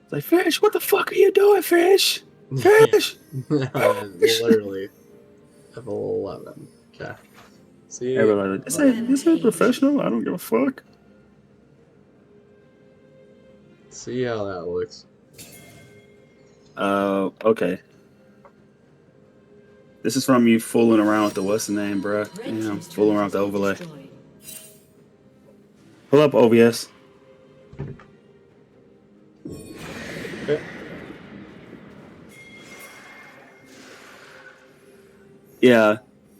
It's like, Fish, what the fuck are you doing, Fish? Fish! Literally. F11. Okay. See, Everybody like, this ain't professional. I don't give a fuck. see how that looks. Okay. This is from you fooling around with the what's the name, bruh? Yeah, fooling around with the overlay. Pull up OBS. Okay. Yeah,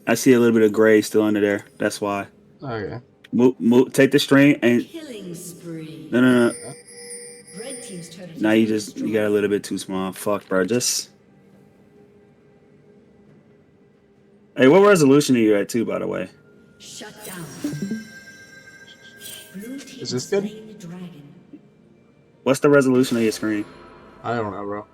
I see a little bit of gray still under there. That's why. Okay. Move, take the string and Killing spree. no. Red team's turret has Now been you destroyed. got a little bit too small. Fuck, bro. Just hey, what resolution are you at too? By the way, Shut down. Blue team Is this good? slain the dragon. what's the resolution of your screen? I don't know, bro.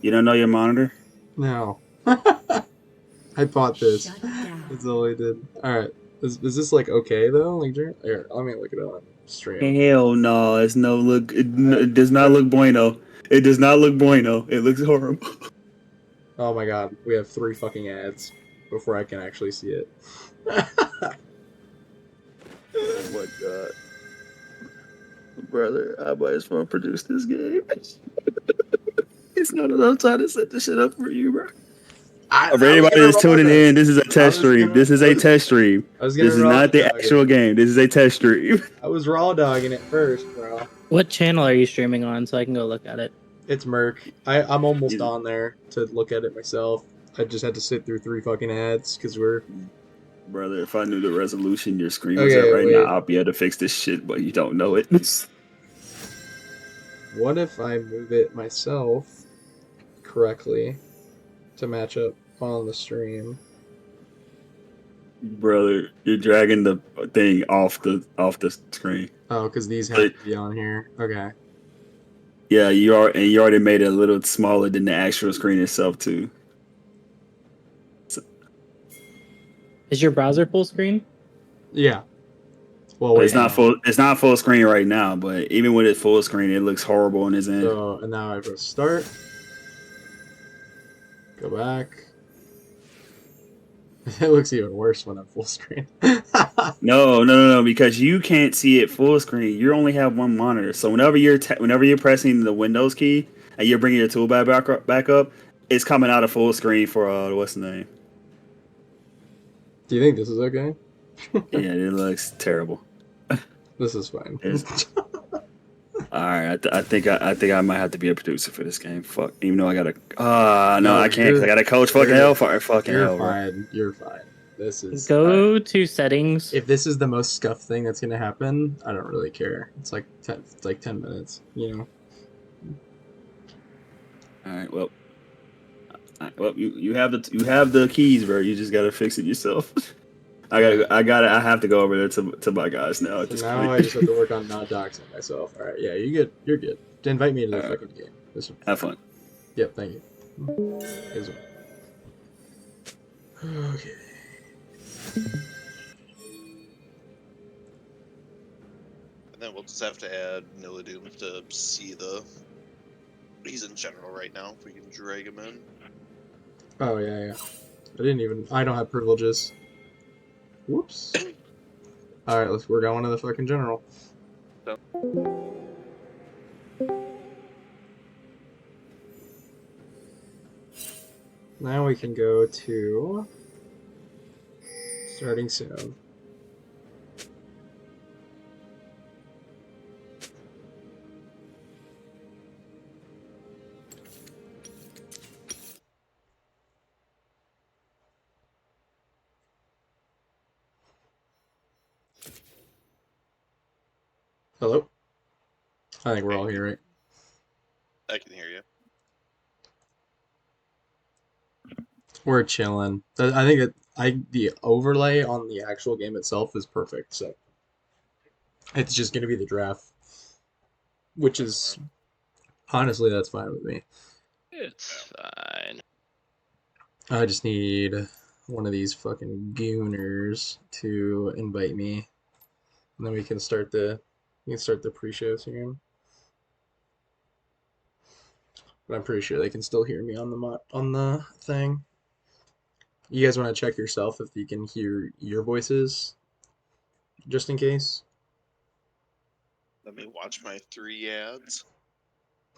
You don't know your monitor? No. I bought this. Shut down. That's all I did. Alright. Is this like okay though? Like, here, let me look it up on stream. Hell no, it's no look. It does not look bueno. It does not look bueno. It looks horrible. Oh my god, we have 3 fucking ads before I can actually see it. Oh my god, brother, I might as well produce this game. It's not enough time to set this shit up for you, bro. For anybody that's tuning in, this is a test stream. This is a test stream. This is not the actual game. This is a test stream. I was raw dogging it first, bro. What channel are you streaming on so I can go look at it? It's Merc. I'm almost on there to look at it myself. I just had to sit through 3 fucking ads because we're... Brother, if I knew the resolution your screen was at right now, I'd be able to fix this shit, but you don't know it. What if I move it myself correctly to match up on the stream? Brother, you're dragging the thing off the screen. Oh, because these have to be on here. Okay. Yeah, you already made it a little smaller than the actual screen itself too. So, Is your browser full screen? Yeah. Well, wait, it's not full. It's not full screen right now, but even with it full screen, it looks horrible on his end. So, and now I press start. Go back. It looks even worse when I'm full screen. No, because you can't see it full screen. You only have one monitor. So whenever you're pressing the Windows key and you're bringing your toolbar back up, it's coming out of full screen for what's the name? Do you think this is okay? Yeah, it looks terrible. This is fine. All right, I think I might have to be a producer for this game. Fuck, even though I gotta. No, I can't. 'Cause I gotta coach fucking Hellfire. Fucking You're hell, fine. You're fine. This is. Go to settings. If this is the most scuffed thing that's gonna happen, I don't really care. It's like 10 minutes. You know. All right. Well, you have the keys, bro. You just gotta fix it yourself. I have to go over there to my guys now. At this now point. I just have to work on not doxing myself. All right. Yeah, you're good. You're good. To invite me to the fucking game. Have fun. Yep. Thank you. Okay. And then we'll just have to add Nilladoom to see the... He's in general right now, if we can drag him in. Oh, yeah. I don't have privileges. Whoops. Alright, we're going to the fucking general. Now we can go to... Starting soon. Hello? I think we're all here, right? I can hear you. We're chilling. I think the overlay on the actual game itself is perfect, so it's just gonna be the draft, which is honestly that's fine with me. It's fine. I just need one of these fucking gooners to invite me, and then we can start the pre-show stream. but I'm pretty sure they can still hear me on the thing. You guys want to check yourself if you can hear your voices, just in case? Let me watch my 3 ads.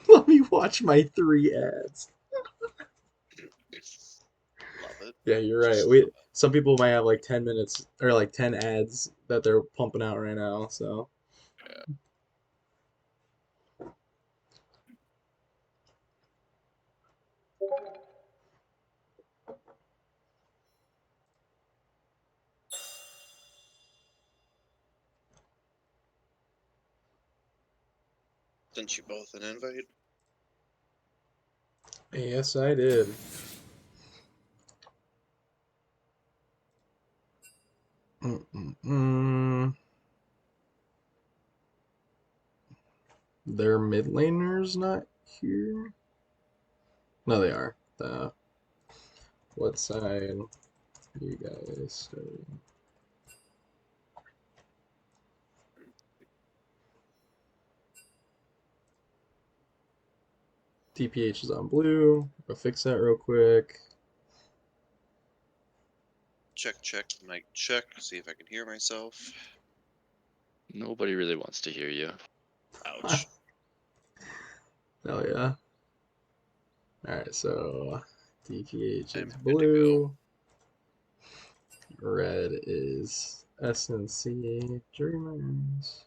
Let me watch my 3 ads. Love it. Yeah, you're right. Just love it. Some people might have like 10 minutes or like 10 ads that they're pumping out right now, so. Sent you both an invite. Yes, I did. Their mid laner's not here? No, they are. What side you guys starting? DPH is on blue. I'll fix that real quick. Check, mic check. See if I can hear myself. Nobody really wants to hear you. Ouch. Hell yeah. Alright, so DPH I'm is good to go. blue. Red is SNC Dreamers.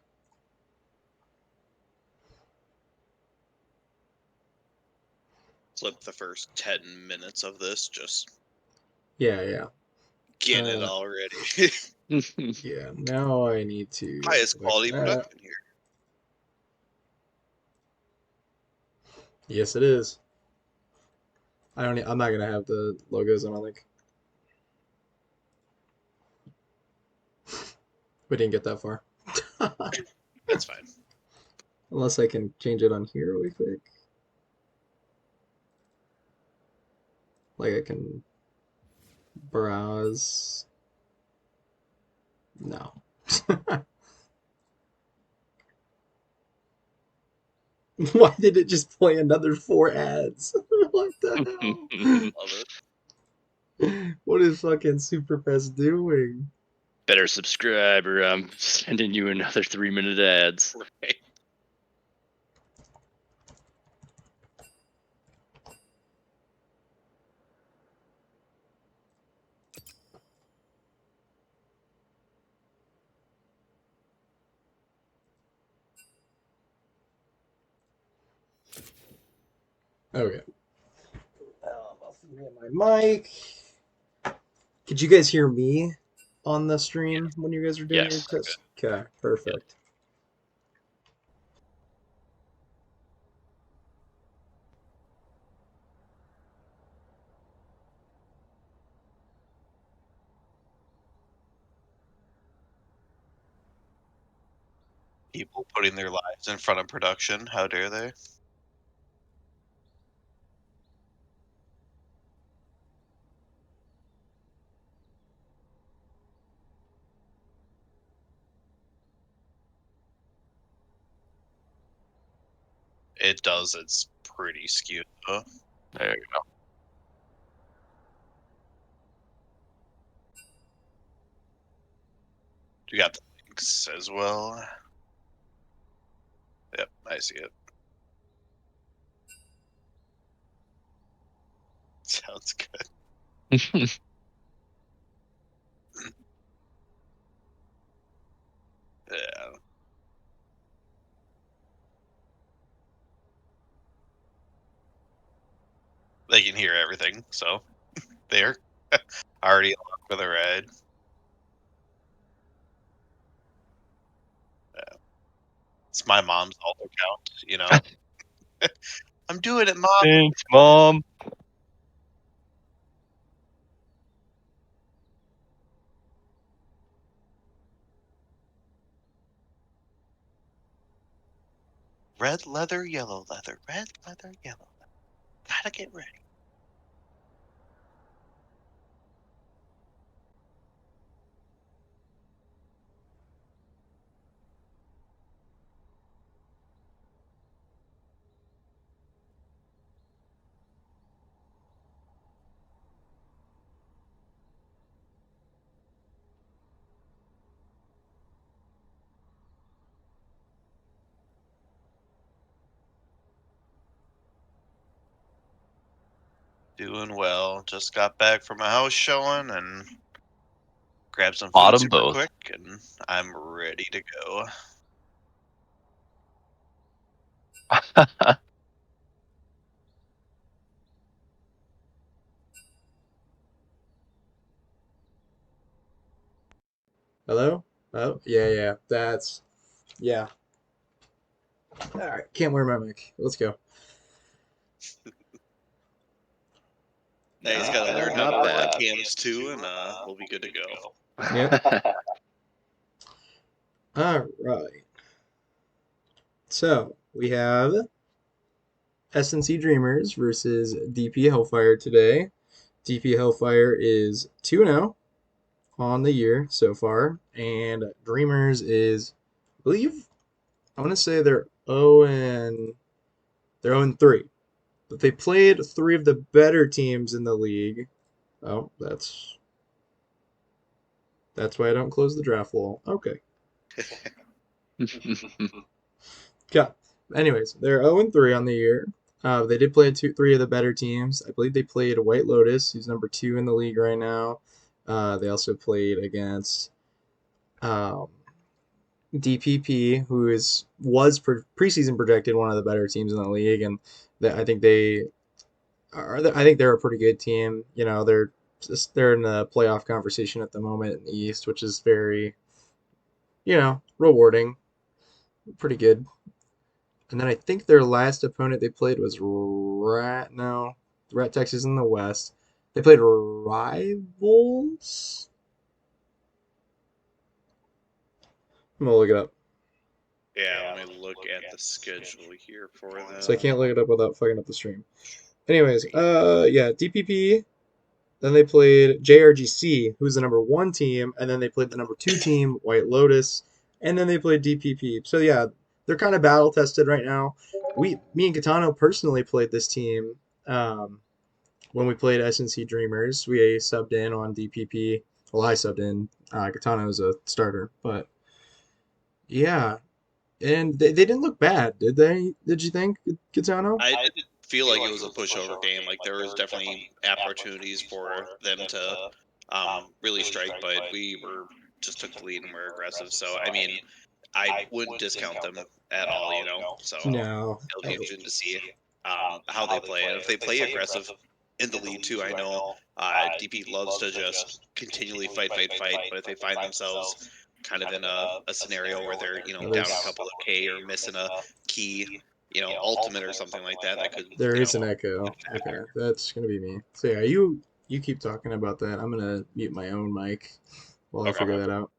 Flip the first 10 minutes of this, just Yeah. get it already. Yeah, now I need to Highest fix quality that. production here. Yes, it is. I'm not gonna have the logos, I don't think. We didn't get that far. That's fine. Unless I can change it on here really quick. Like I can browse. No. Why did it just play another 4 ads? What the hell? Love What is fucking Superfest doing? Better subscribe or I'm sending you another 3-minute ads. it. Right. Okay. I'll forget my mic. Could you guys hear me on the stream when you guys are doing your Yes. test? Okay, perfect. People putting their lives in front of production. How dare they? It does. It's pretty skewed, though. There you go. You got the links as well. Yep, I see it. Sounds good. Yeah. They can hear everything, so they're already along for the ride. Yeah. It's my mom's alt account, you know. I'm doing it, mom. Thanks, Mom. Red leather, yellow leather. Red leather, yellow leather. Gotta get ready. Doing well. Just got back from a house showing and grabbed some food Bottom super both. quick, and I'm ready to go. Hello? Oh, yeah. That's yeah. All right, can't wear my mic. Let's go. Now he's got to learn how to Not work bad. cams too, and we'll be good to go. Yep. All right. So we have SNC Dreamers versus DP Hellfire today. DP Hellfire is 2-0 on the year so far, and Dreamers is, I believe, I want to say they're 0-3. But they played three of the better teams in the league. Oh, that's why I don't close the draft wall. Okay. Yeah. Anyways, they're 0-3 on the year. They did play three of the better teams. I believe they played White Lotus, who's number 2 in the league right now. They also played against DPP, who was preseason projected one of the better teams in the league, and I think they're a pretty good team. You know, they're in the playoff conversation at the moment in the East, which is very, rewarding, pretty good. And then I think their last opponent they played was Rat Texas in the West. They played Rivals. I'm gonna look it up. Yeah, let me look at the schedule here for them. So I can't look it up without fucking up the stream. Anyways, yeah, DPP. Then they played JRGC, who's the number 1 team, and then they played the number 2 team, White Lotus, and then they played DPP. So yeah, they're kind of battle tested right now. Me and Katano personally played this team when we played SNC Dreamers. We subbed in on DPP. Well, I subbed in. Katano was a starter, but yeah, and they didn't look bad, did they? Did you think, Katano? I didn't feel like it was a pushover game. Like there was definitely opportunities for them to really strike, but we were just took the lead and were aggressive. So I mean, I wouldn't discount them at all. So No. it'll be interesting to see how they play, and if they play aggressive in the lead too. I know DP loves to just continually fight, but if they find themselves kind of in a scenario where they're down a couple of K or missing a key, ultimate or something like that, that could There is an be echo. a factor. Okay, that's gonna be me. So yeah, you keep talking about that. I'm gonna mute my own mic while I Okay. figure that out.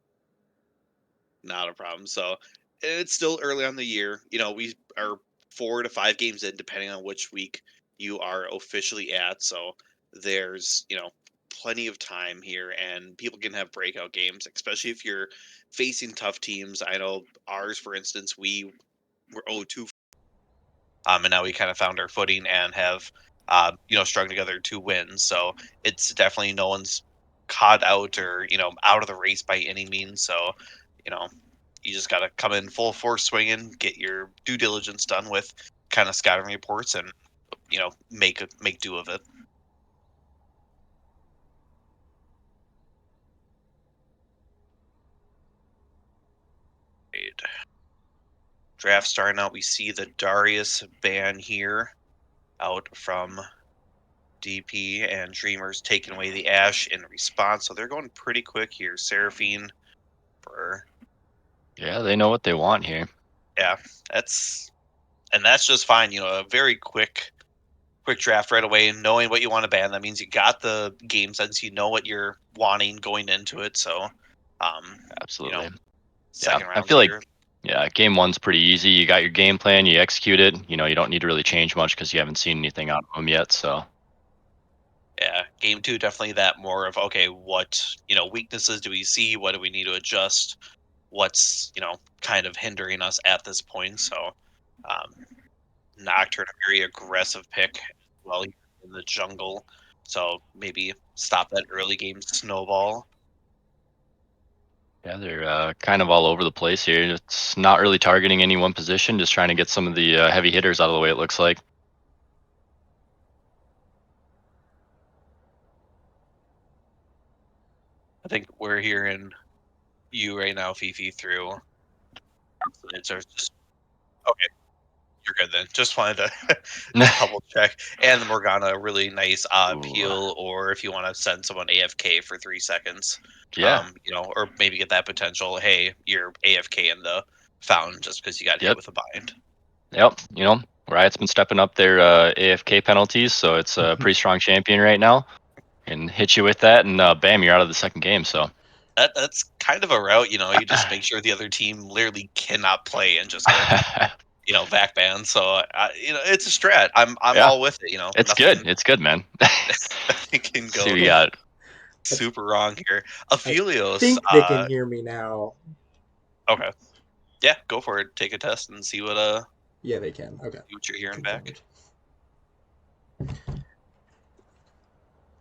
Not a problem. So it's still early on the year. We are 4 to 5 games in, depending on which week you are officially at. So there's, plenty of time here, and people can have breakout games, especially if you're facing tough teams. I know ours, for instance, we were 0-2, and now we kind of found our footing and have, strung together 2 wins. So it's definitely no one's caught out or, out of the race by any means. So, you know, you just got to come in full force swinging, get your due diligence done with kind of scouting reports, and make do of it. Draft starting out, we see the Darius ban here out from DP, and Dreamers taking away the Ash in response. So they're going pretty quick here. Seraphine for Yeah, they know what they want here. yeah, that's just fine. A very quick draft right away, knowing what you want to ban. That means you got the game sense, you know what you're wanting going into it. So Absolutely. second I round feel like here. game 1's pretty easy. You got your game plan, you execute it. You don't need to really change much because you haven't seen anything out of them yet. So Yeah, game 2 definitely that more of, okay, what weaknesses do we see? What do we need to adjust? What's kind of hindering us at this point? So Nocturne, a very aggressive pick, well, in the jungle. So maybe stop that early game snowball. yeah, they're kind of all over the place here. It's not really targeting any one position, just trying to get some of the heavy hitters out of the way, it looks like. think we're hearing you right now, Fifi, through. It's just okay. You're good then. Just wanted to double check. And the Morgana, really nice Ooh. peel, or if you want to send someone AFK for 3 seconds, Yeah. or maybe get that potential. Hey, you're AFK in the fountain just because you got hit Yep. with a bind. Yep. Riot's been stepping up their AFK penalties, so it's a pretty strong champion right now. And hit you with that, and bam, you're out of the second game. So That's kind of a route. You just make sure the other team literally cannot play and just get vac banned. So it's a strat. I'm yeah, all with it. it's good. It's good, man. Nothing can See what go we got. super wrong here. I Aphelios. think they can hear me now. Okay. Yeah, go for it. Take a test and see what Yeah, they can. Okay. see what you're hearing back.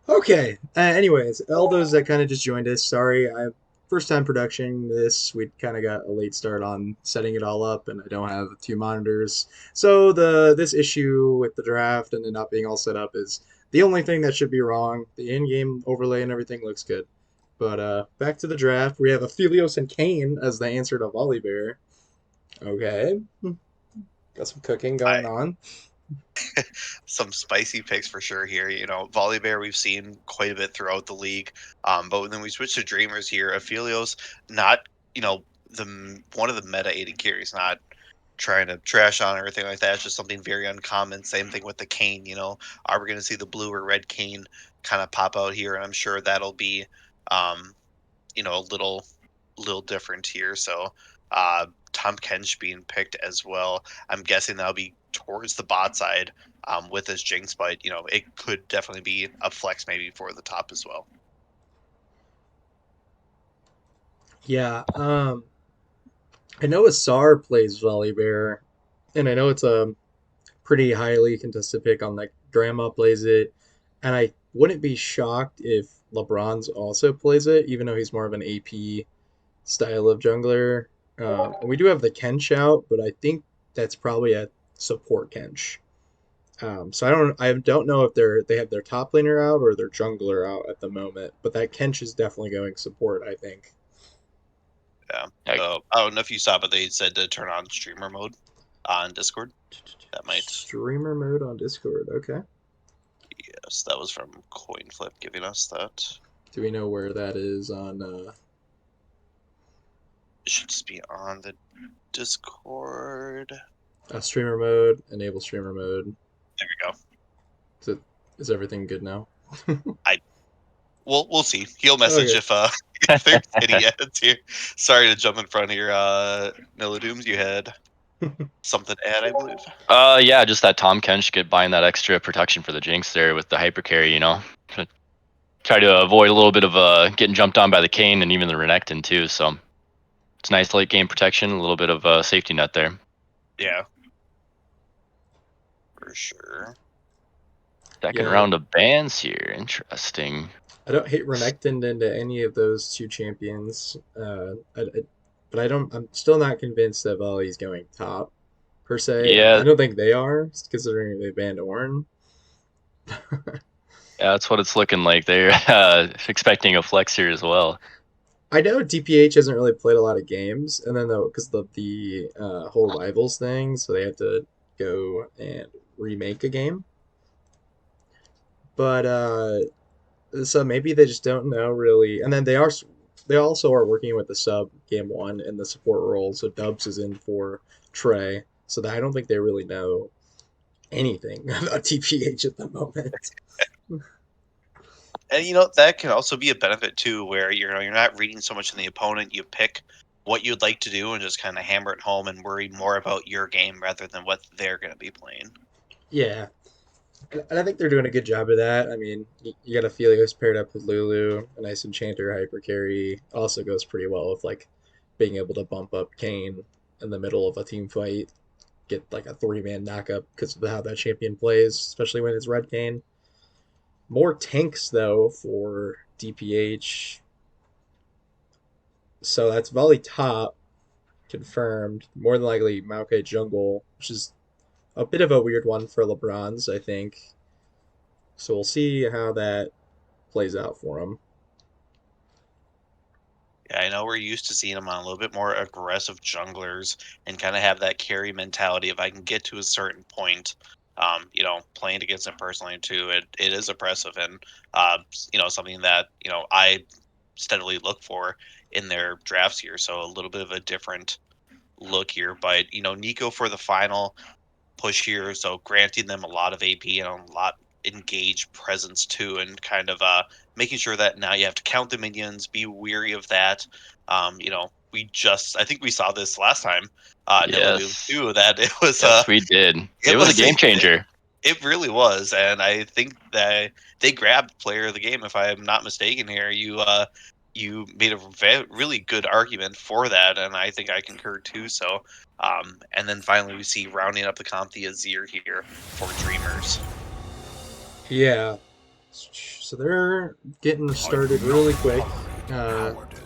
Okay. Anyways, all those that kind of just joined us, sorry, first time production this. We kind of got a late start on setting it all up, and I don't have 2 monitors. So this issue with the draft and it not being all set up is the only thing that should be wrong. The in-game overlay and everything looks good. But back to the draft, we have Aphelios and Kane as the answer to Volibear. Okay. Got some cooking going on. Some spicy picks for sure here. Volibear we've seen quite a bit throughout the league. But then we switch to Dreamers here. Aphelios, not one of the meta aiding carries, not trying to trash on or anything like that. It's just something very uncommon. Same thing with the Kane. Are we going to see the blue or red Kane kind of pop out here? And I'm sure that'll be, a little different here. So, Tom Kench being picked as well. I'm guessing that'll be towards the bot side with his Jinx, but it could definitely be a flex maybe for the top as well. Yeah. I know Asar plays Volibear, and I know it's a pretty highly contested pick on like Grandma plays it, and I wouldn't be shocked if LeBron's also plays it, even though he's more of an AP style of jungler. And we do have the Kench out, but I think that's probably a support Kench. So I don't know if they have their top laner out or their jungler out at the moment, but that Kench is definitely going support, I think. Yeah. So I don't know if you saw, but they said to turn on streamer mode on Discord. That might streamer mode on Discord. Okay. Yes, that was from CoinFlip giving us that. Do we know where that is on? It should just be on the Discord. Streamer mode. Enable streamer mode. There we go. Is everything good now? We'll see. He'll message if there's any edits here. Sorry to jump in front of your Nilladooms. You had something to add, I believe. Yeah, just that Tom Kench buying that extra protection for the Jinx there with the hyper carry. Try to avoid a little bit of getting jumped on by the Kane and even the Renekton too. So it's nice late game protection, a little bit of safety net there. Yeah, for sure. Second round of bans here. Interesting. I don't hate Renekton into any of those two champions, but I'm still not convinced that Volley's going top per se. Yeah, I don't think they are, considering they banned Ornn. Yeah, that's what it's looking like. They're expecting a flex here as well. I know DPH hasn't really played a lot of games, and then because the whole rivals thing, so they had to go and remake a game. But so maybe they just don't know really, and then they also are working with the sub game one in the support role. So Dubs is in for Trey, so I don't think they really know anything about DPH at the moment. And that can also be a benefit too, where you're not reading so much in the opponent. You pick what you'd like to do and just kind of hammer it home and worry more about your game rather than what they're going to be playing. Yeah, and I think they're doing a good job of that. I mean, you got Aphelios paired up with Lulu, a nice enchanter hyper carry. Also goes pretty well with like being able to bump up Kane in the middle of a team fight, get like a 3-man knockup because of how that champion plays, especially when it's red Kane. More tanks though for DPH. So that's Volley top confirmed. More than likely Maokai jungle, which is a bit of a weird one for LeBron's, I think. So we'll see how that plays out for him. Yeah, I know we're used to seeing him on a little bit more aggressive junglers and kind of have that carry mentality. If I can get to a certain point, playing against him personally too, it is oppressive and something that I steadily look for in their drafts here. So a little bit of a different look here, but Nico for the final push here, so granting them a lot of AP and a lot engaged presence too, and kind of making sure that now you have to count the minions, be weary of that. I think we saw this last time, Nilladoom Yes. too, that it was Yes, we did. It was a game changer. It really was, and I think that they grabbed player of the game. If I'm not mistaken, here you made a really good argument for that, and I think I concur too. So, and then finally we see rounding up the comp the Azir here for Dreamers. Yeah. So they're getting started really quick.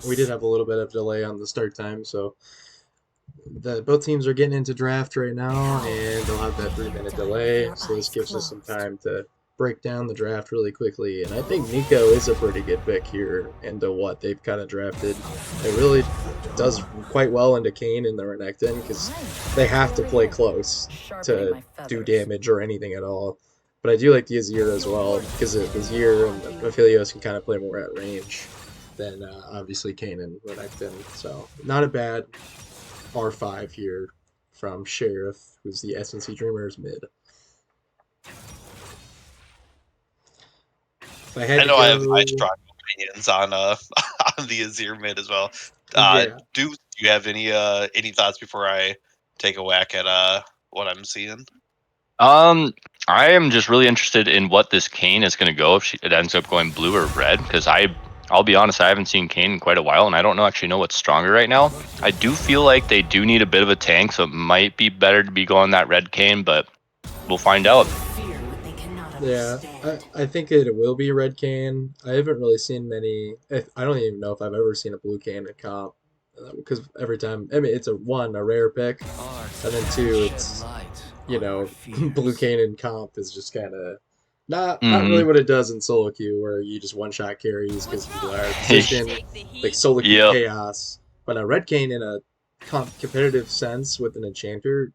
We did have a little bit of delay on the start time, so both teams are getting into draft right now, and they'll have that 3-minute delay. So this gives us some time to break down the draft really quickly. And I think Nico is a pretty good pick here into what they've kind of drafted. It really does quite well into Kayn and the Renekton because they have to play close to do damage or anything at all. But I do like the Azir as well because Azir and Aphelios can kind of play more at range than obviously Kayn and Renekton. So not a bad R5 here from Sheriff, who's the SNC Dreamers mid. If I have strong opinions on on the Azir mid as well. Yeah. Do you have any thoughts before I take a whack at what I'm seeing? I am just really interested in what this Kayn is going to go if it ends up going blue or red, because I'll be honest, I haven't seen Kayn in quite a while, and I don't actually know what's stronger right now. I do feel like they do need a bit of a tank, so it might be better to be going that red Kayn, but we'll find out. Yeah, I think it will be red Kayn. I haven't really seen many. I don't even know if I've ever seen a blue Kayn at comp, because every time, I mean, it's a rare pick, and then 2, it's blue Kayn in comp is just kind of not really what it does in solo queue, where you just one-shot carries because people are out of position, like solo queue chaos. But a red Kayn in a competitive sense with an enchanter,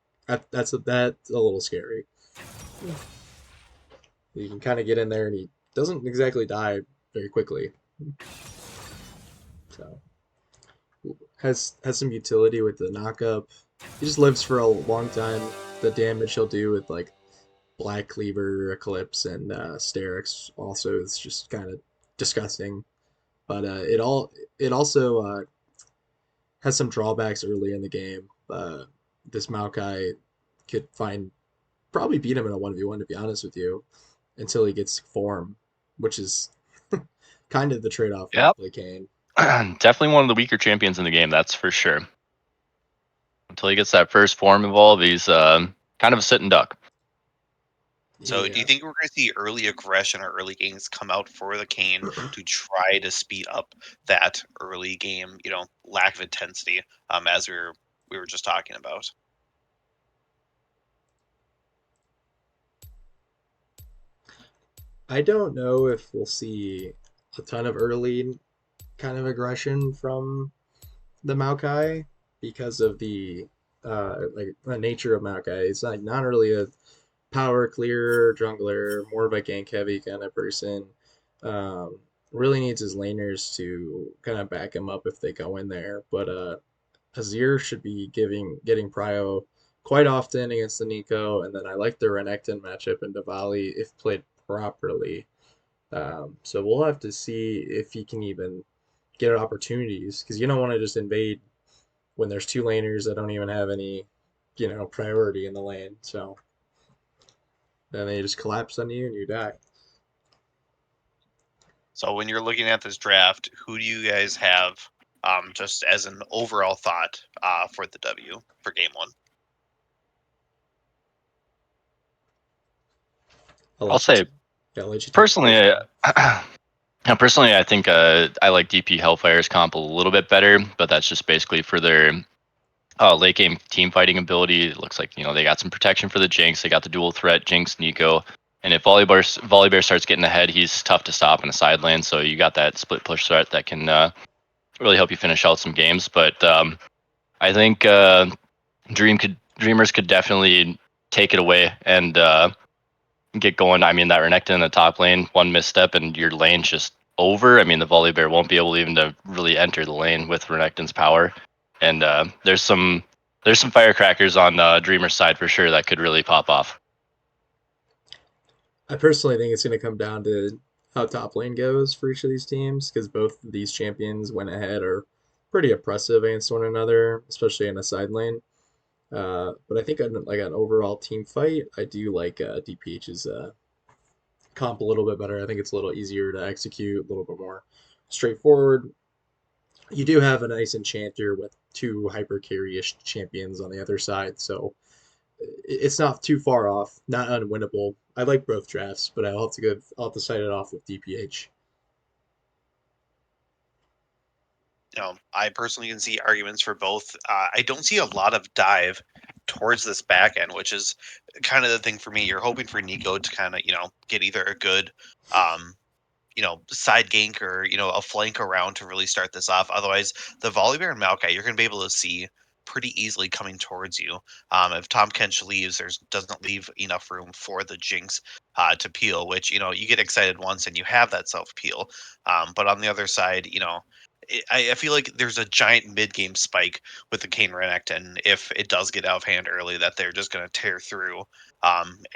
that's a little scary. You can kind of get in there, and he doesn't exactly die very quickly. So has some utility with the knockup. He just lives for a long time. The damage he'll do with like Black Cleaver, Eclipse, and Sterix also is just kind of disgusting. But it also has some drawbacks early in the game. This Maokai could probably beat him in a 1v1, to be honest with you, until he gets form, which is kind of the trade-off Yep. with Kayn. Definitely one of the weaker champions in the game, that's for sure. Until he gets that first form evolve, he's kind of a sitting duck. So do you think we're going to see early aggression or early games come out for the Kayn to try to speed up that early game, lack of intensity, as we were just talking about? I don't know if we'll see a ton of early kind of aggression from the Maokai because of the nature of Maokai. It's not really a power clear jungler, more of a gank heavy kind of person. Really needs his laners to kind of back him up if they go in there. But Azir should be getting prio quite often against the Nico, and then I like the Renekton matchup in Diwali if played properly. So we'll have to see if he can even get opportunities, because you don't want to just invade when there's 2 laners that don't even have any, priority in the lane. So then they just collapse on you and you die. So when you're looking at this draft, who do you guys have, just as an overall thought, for the W for game 1? I'll say, personally, I think I like DP Hellfire's comp a little bit better, but that's just basically for their late game team fighting ability. It looks like they got some protection for the Jinx. They got the dual threat Jinx Nico, and if Volibear starts getting ahead, he's tough to stop in a side lane. So you got that split push threat that can really help you finish out some games. But I think Dreamers could definitely take it away and get going. I mean, that Renekton in the top lane, one misstep and your lane's just over. I mean, the Volibear won't be able even to really enter the lane with Renekton's power. And there's some firecrackers on Dreamer's side for sure that could really pop off. I personally think it's going to come down to how top lane goes for each of these teams, because both of these champions went ahead are pretty oppressive against one another, especially in a side lane. But I think like an overall team fight, I do like DPH's comp a little bit better. I think it's a little easier to execute, a little bit more straightforward. You do have a nice enchanter with two hyper carry-ish champions on the other side, so it's not too far off, not unwinnable. I like both drafts, but I'll have to start it off with DPH. I personally can see arguments for both. I don't see a lot of dive towards this back end, which is kind of the thing for me. You're hoping for Nico to kind of, get either a good, side gank or, a flank around to really start this off. Otherwise, the Volibear and Maokai, you're going to be able to see pretty easily coming towards you. If Tahm Kench leaves, doesn't leave enough room for the Jinx to peel, which, you get excited once and you have that self-peel. But on the other side, I feel like there's a giant mid-game spike with the Kayn Renekton if it does get out of hand early that they're just going to tear through. And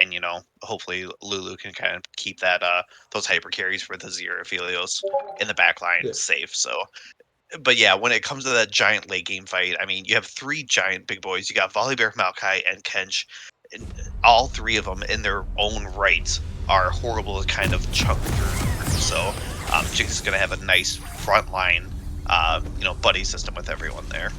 hopefully Lulu can kind of keep that those hyper carries for the Zero Aphelios in the back line safe. So, but yeah, when it comes to that giant late game fight, I mean, you have three giant big boys. You got Volibear, Maokai, and Kench. And all three of them in their own right are horrible to kind of chunk through. So Jinx is going to have a nice front line buddy system with everyone there.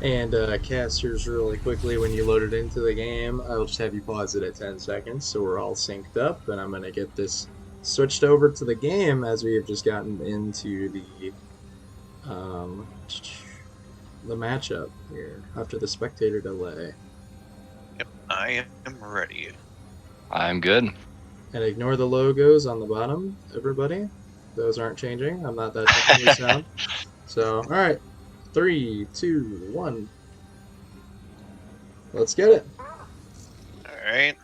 And casters, really quickly, when you load it into the game, I'll just have you pause it at 10 seconds so we're all synced up, and I'm going to get this switched over to the game as we have just gotten into the matchup here after the spectator delay. Yep, I am ready. I'm good. And ignore the logos on the bottom, everybody. Those aren't changing. I'm not that technically sound. So, all right. 3, 2, 1. Let's get it. All right.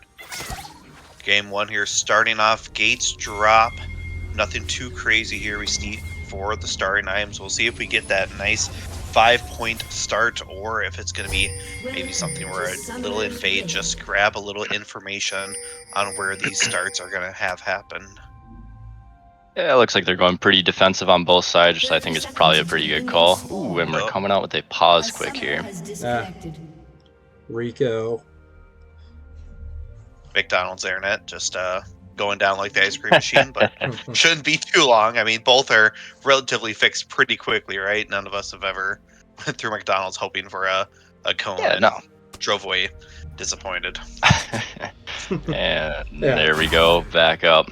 Game one here, starting off. Gates drop. Nothing too crazy here. We see for the starting items. We'll see if we get that nice 5-point start, or if it's going to be maybe something where a little invade, just grab a little information on where these starts are going to have happen. Yeah, it looks like they're going pretty defensive on both sides, which I think is probably a pretty good call. Ooh, and we're coming out with a pause quick here. Rico. McDonald's internet just going down like the ice cream machine, but shouldn't be too long. I mean, both are relatively fixed pretty quickly, right? None of us have ever went through McDonald's hoping for a cone. Yeah, no. Drove away disappointed. And there we go, back up.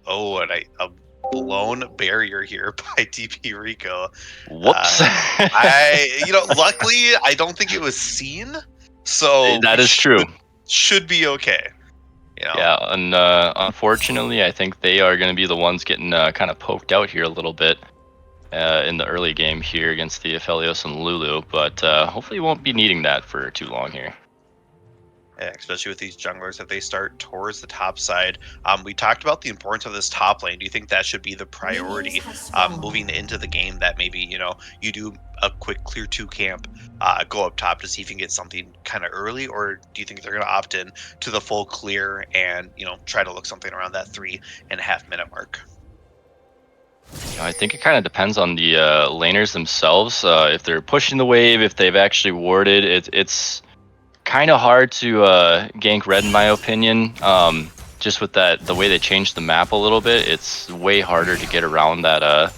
Oh, and a blown barrier here by DP Rico. Whoops. Luckily, I don't think it was seen. So that is true. Should be okay. Yeah, and unfortunately, I think they are going to be the ones getting kind of poked out here a little bit in the early game here against the Aphelios and Lulu, but hopefully won't be needing that for too long here. Yeah, especially with these junglers, if they start towards the top side. We talked about the importance of this top lane. Do you think that should be the priority moving into the game, that maybe, you do a quick clear 2 camp, go up top to see if you can get something kind of early, or do you think they're going to opt in to the full clear and, try to look something around that 3.5 minute mark? I think it kind of depends on the laners themselves. If they're pushing the wave, if they've actually warded, it's kind of hard to gank red, in my opinion. Just with the way they changed the map a little bit, it's way harder to get around that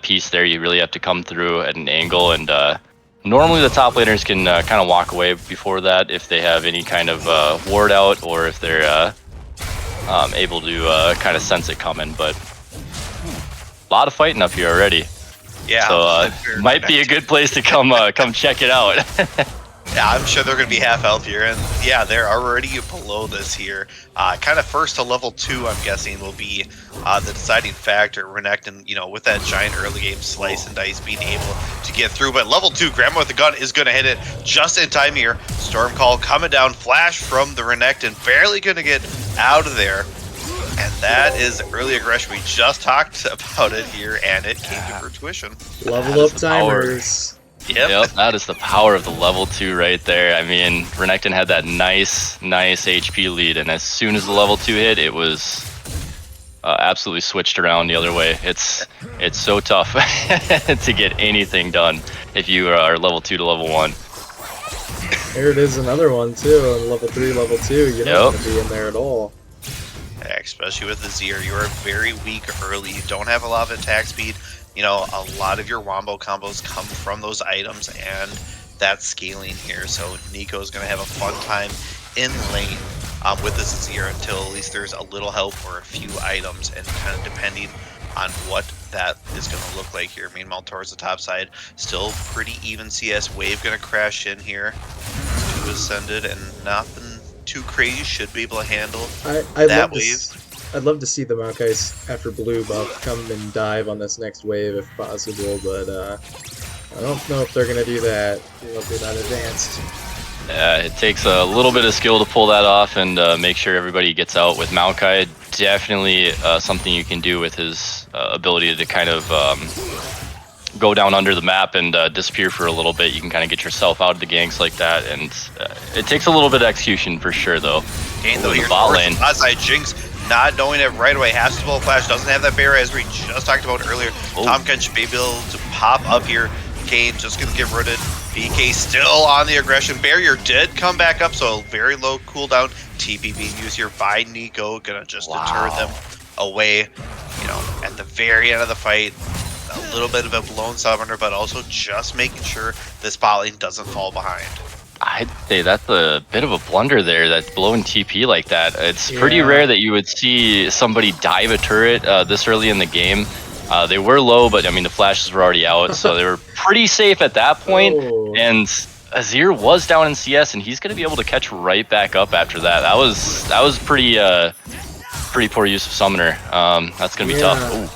piece there. You really have to come through at an angle, and normally the top laners can kind of walk away before that if they have any kind of ward out, or if they're able to kind of sense it coming. But a lot of fighting up here already. Yeah. So might be a good place to come check it out. Yeah, I'm sure they're going to be half health here, and yeah, they're already below this here. Kind of first to level 2, I'm guessing, will be the deciding factor. Renekton, you know, with that giant early game slice and dice, being able to get through. But level 2, Grandma with the gun is going to hit it just in time here. Storm Call coming down, flash from the Renekton, barely going to get out of there. And that is early aggression. We just talked about it here, and it came to fruition. Level up timers. Yep, that is the power of the level 2 right there. I mean, Renekton had that nice HP lead, and as soon as the level 2 hit, it was absolutely switched around the other way. It's so tough to get anything done if you are level 2 to level 1. There it is, another one too. On level 3, level 2, you don't want to be in there at all. Especially with the Azir, you are very weak early. You don't have a lot of attack speed. You know, a lot of your wombo combos come from those items and that scaling here. So Nico's going to have a fun time in lane with this Azir until at least there's a little help or a few items, and kind of depending on what that is going to look like here. Meanwhile, towards the top side, still pretty even CS. Wave going to crash in here. 2 ascended, and nothing too crazy. Should be able to handle that wave. I'd love to see the Maokai's after blue buff come and dive on this next wave if possible, but I don't know if they're going to do that. They'll be that advanced. Yeah, it takes a little bit of skill to pull that off and make sure everybody gets out with Maokai. Definitely something you can do with his ability to kind of go down under the map and disappear for a little bit. You can kind of get yourself out of the ganks like that, and it takes a little bit of execution for sure, though. Gain though here, bot lane. Outside Jinx, not knowing it right away, has to pull a flash, doesn't have that barrier as we just talked about earlier. Tom Ken should be able to pop up here. Kane just gonna get rooted. BK still on the aggression. Barrier did come back up, so a very low cooldown. TP being used here by Nico, gonna just deter them away. You know, at the very end of the fight, a little bit of a blown summoner, but also just making sure this bot lane doesn't fall behind. I'd say that's a bit of a blunder there, that's blowing TP like that. It's pretty rare that you would see somebody dive a turret this early in the game. They were low, but I mean the flashes were already out, so they were pretty safe at that point. And Azir was down in CS, and he's going to be able to catch right back up after that. That was pretty poor use of summoner. That's going to be tough. Ooh.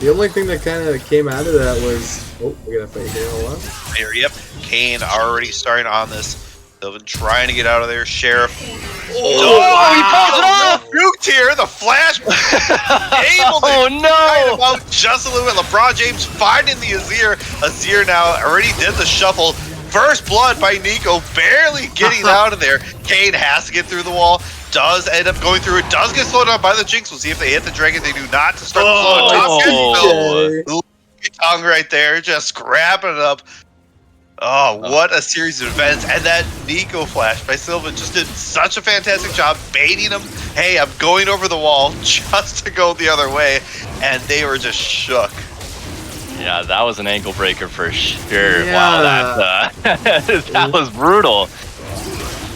The only thing that kind of came out of that was, we got a fight here. Hold on. Here, yep. Kane already starting on this. They've been trying to get out of there. Sheriff. He pulls it off! Nuked here. The flash. Able to about just a little bit. LeBron James finding the Azir. Azir now already did the shuffle. First blood by Nico, barely getting out of there. Kane has to get through the wall. Does end up going through it. Does get slowed down by the Jinx. We'll see if they hit the dragon. They do not to start the flow. Tongue right there, just grabbing it up. Oh, what a series of events. And that Nico flash by Silva just did such a fantastic job baiting him. Hey, I'm going over the wall just to go the other way. And they were just shook. Yeah, that was an ankle breaker for sure. Yeah. Wow, that was brutal.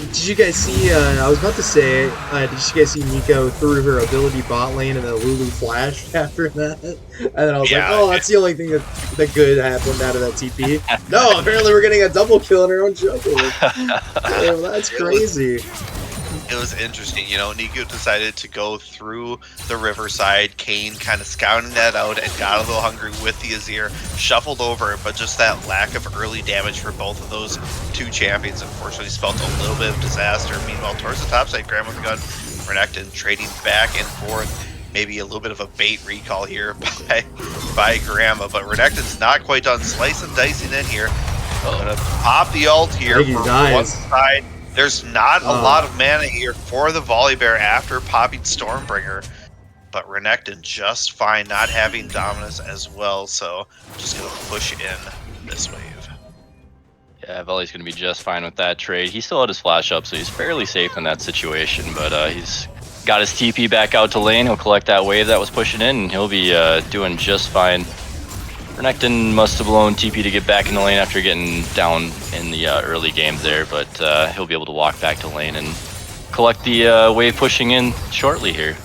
Did you guys see, I was about to say, did you guys see Nico threw her ability bot lane and then Lulu flashed after that? And then I was like, oh, that's the only thing that good happened out of that TP. No, apparently we're getting a double kill in our own jungle. Oh, that's crazy. It was interesting, you know, Nico decided to go through the riverside. Kane kind of scouting that out and got a little hungry with the Azir, shuffled over, but just that lack of early damage for both of those two champions unfortunately spelled a little bit of disaster. Meanwhile, towards the top side, Graham with the gun, Renekton trading back and forth. Maybe a little bit of a bait recall here by Grandma, but Renekton's not quite done slicing and dicing in here. Gonna pop the ult here from one side. There's not a lot of mana here for the Volibear after popping Stormbringer, but Renekton just fine not having dominance as well, so just gonna push in this wave. Yeah, Veli's gonna be just fine with that trade. He still had his flash up, so he's fairly safe in that situation, but he's got his TP back out to lane. He'll collect that wave that was pushing in, and he'll be doing just fine. Renekton must have blown TP to get back in the lane after getting down in the early game there, but he'll be able to walk back to lane and collect the wave pushing in shortly here.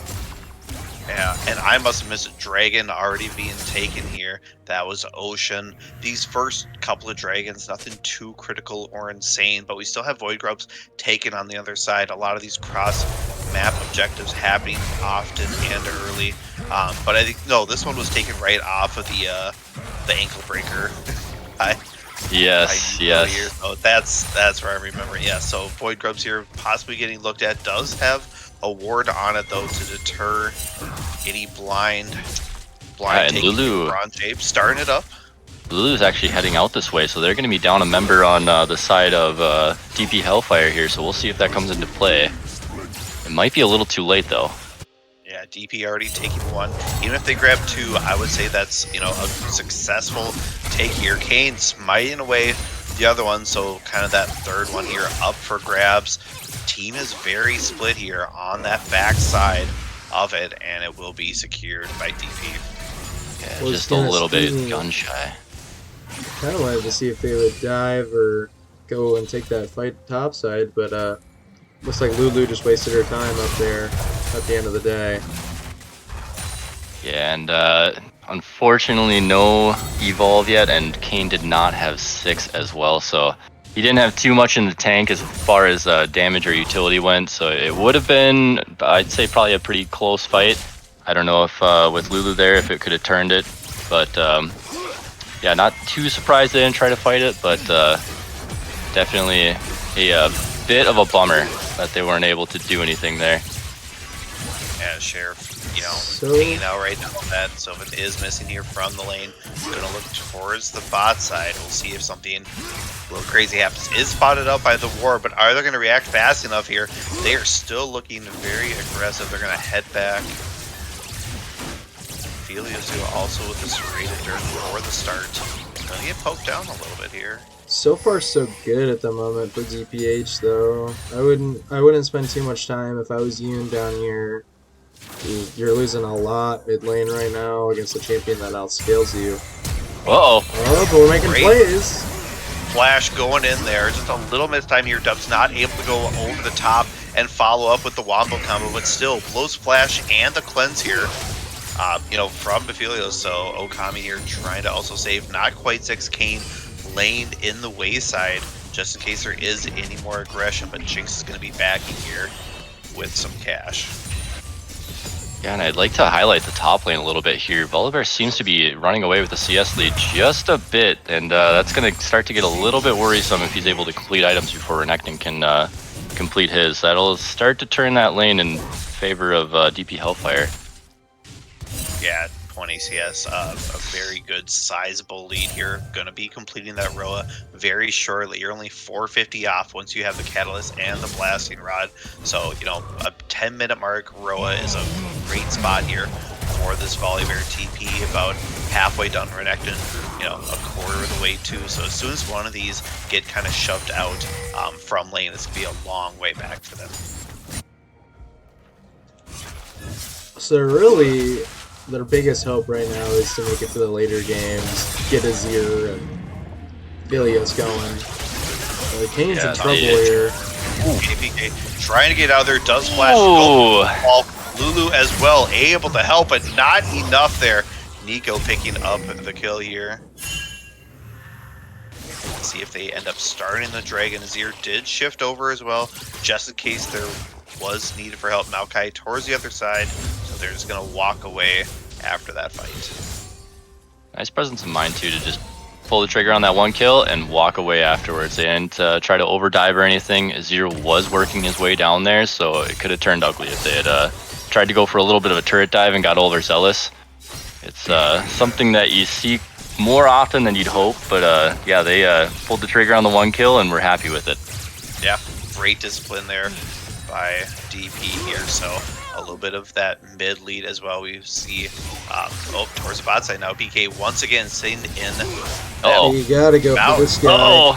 Yeah, and I must have missed a dragon already being taken here. That was Ocean. These first couple of dragons, nothing too critical or insane, but we still have Void Grubs taken on the other side. A lot of these cross-map objectives happening often and early. But I think, no, this one was taken right off of the ankle breaker. Yes. Here. So that's where I remember. Yeah, so Void Grubs here possibly getting looked at. Does have a ward on it though to deter any blind and Lulu bronze shape. Starting it up. Lulu's actually heading out this way, so they're going to be down a member on the side of DP Hellfire here, so we'll see if that comes into play. It might be a little too late though. Yeah, DP already taking one. Even if they grab two, I would say that's, you know, a successful take here. Kane smiting away the other one, so kind of that third one here up for grabs. Team is very split here on that back side of it, and it will be secured by DP. Yeah, just a little bit gun shy. Kind of wanted to see if they would dive or go and take that fight topside, but looks like Lulu just wasted her time up there at the end of the day. Yeah, and unfortunately no evolve yet, and Kane did not have 6 as well, so he didn't have too much in the tank as far as damage or utility went, so it would have been, I'd say, probably a pretty close fight. I don't know if with Lulu there, if it could have turned it, but yeah, not too surprised they didn't try to fight it, but definitely a bit of a bummer that they weren't able to do anything there. Yeah, Sheriff, you know, hanging out right now with that. So if it is missing here from the lane, gonna look towards the bot side. We'll see if something a little crazy happens. Is spotted out by the war, but are they gonna react fast enough here? They are still looking very aggressive. They're gonna head back. Felio's also with the serrated dirt before the start. Gonna get poked down a little bit here. So far so good at the moment for DPH though. I wouldn't spend too much time if I was Yoon down here. You're losing a lot mid lane right now against a champion that outscales you. Uh-oh. Oh, but we're making plays. Flash going in there. Just a little bit of time here. Dub's not able to go over the top and follow up with the Wombo combo, but still blows Flash and the cleanse here. You know, from Befilio. So Okami here trying to also save. Not quite 6. Kane laned in the wayside just in case there is any more aggression, but Jinx is going to be backing here with some cash. Yeah, and I'd like to highlight the top lane a little bit here. Volibear seems to be running away with the CS lead just a bit, and that's going to start to get a little bit worrisome if he's able to complete items before Renekton can complete his. That'll start to turn that lane in favor of DP Hellfire. Yeah, 20 CS, a very good sizable lead here. Going to be completing that Roa very shortly. You're only 450 off once you have the Catalyst and the Blasting Rod. So, you know, a 10-minute mark, Roa is a great spot here for this Volibear TP. About halfway done Renekton, you know, a quarter of the way too. So as soon as one of these get kind of shoved out from lane, it's going to be a long way back for them. So really, their biggest hope right now is to make it to the later games, get Azir and Philios going. Kane's in trouble here. KPK trying to get out there, does flash gold. Lulu as well, able to help, but not enough there. Nico picking up the kill here. Let's see if they end up starting the Dragon. Azir did shift over as well, just in case there was needed for help. Maokai towards the other side, so they're just going to walk away after that fight. Nice presence of mind too to just pull the trigger on that one kill and walk away afterwards. They didn't try to overdive or anything. Azir was working his way down there, so it could have turned ugly if they had tried to go for a little bit of a turret dive and got overzealous. It's something that you see more often than you'd hope, but yeah, they pulled the trigger on the one kill and we're happy with it. Yeah, great discipline there by DP here. So a little bit of that mid lead as well. We see towards the bot side now. BK once again sitting in. You gotta go for this guy.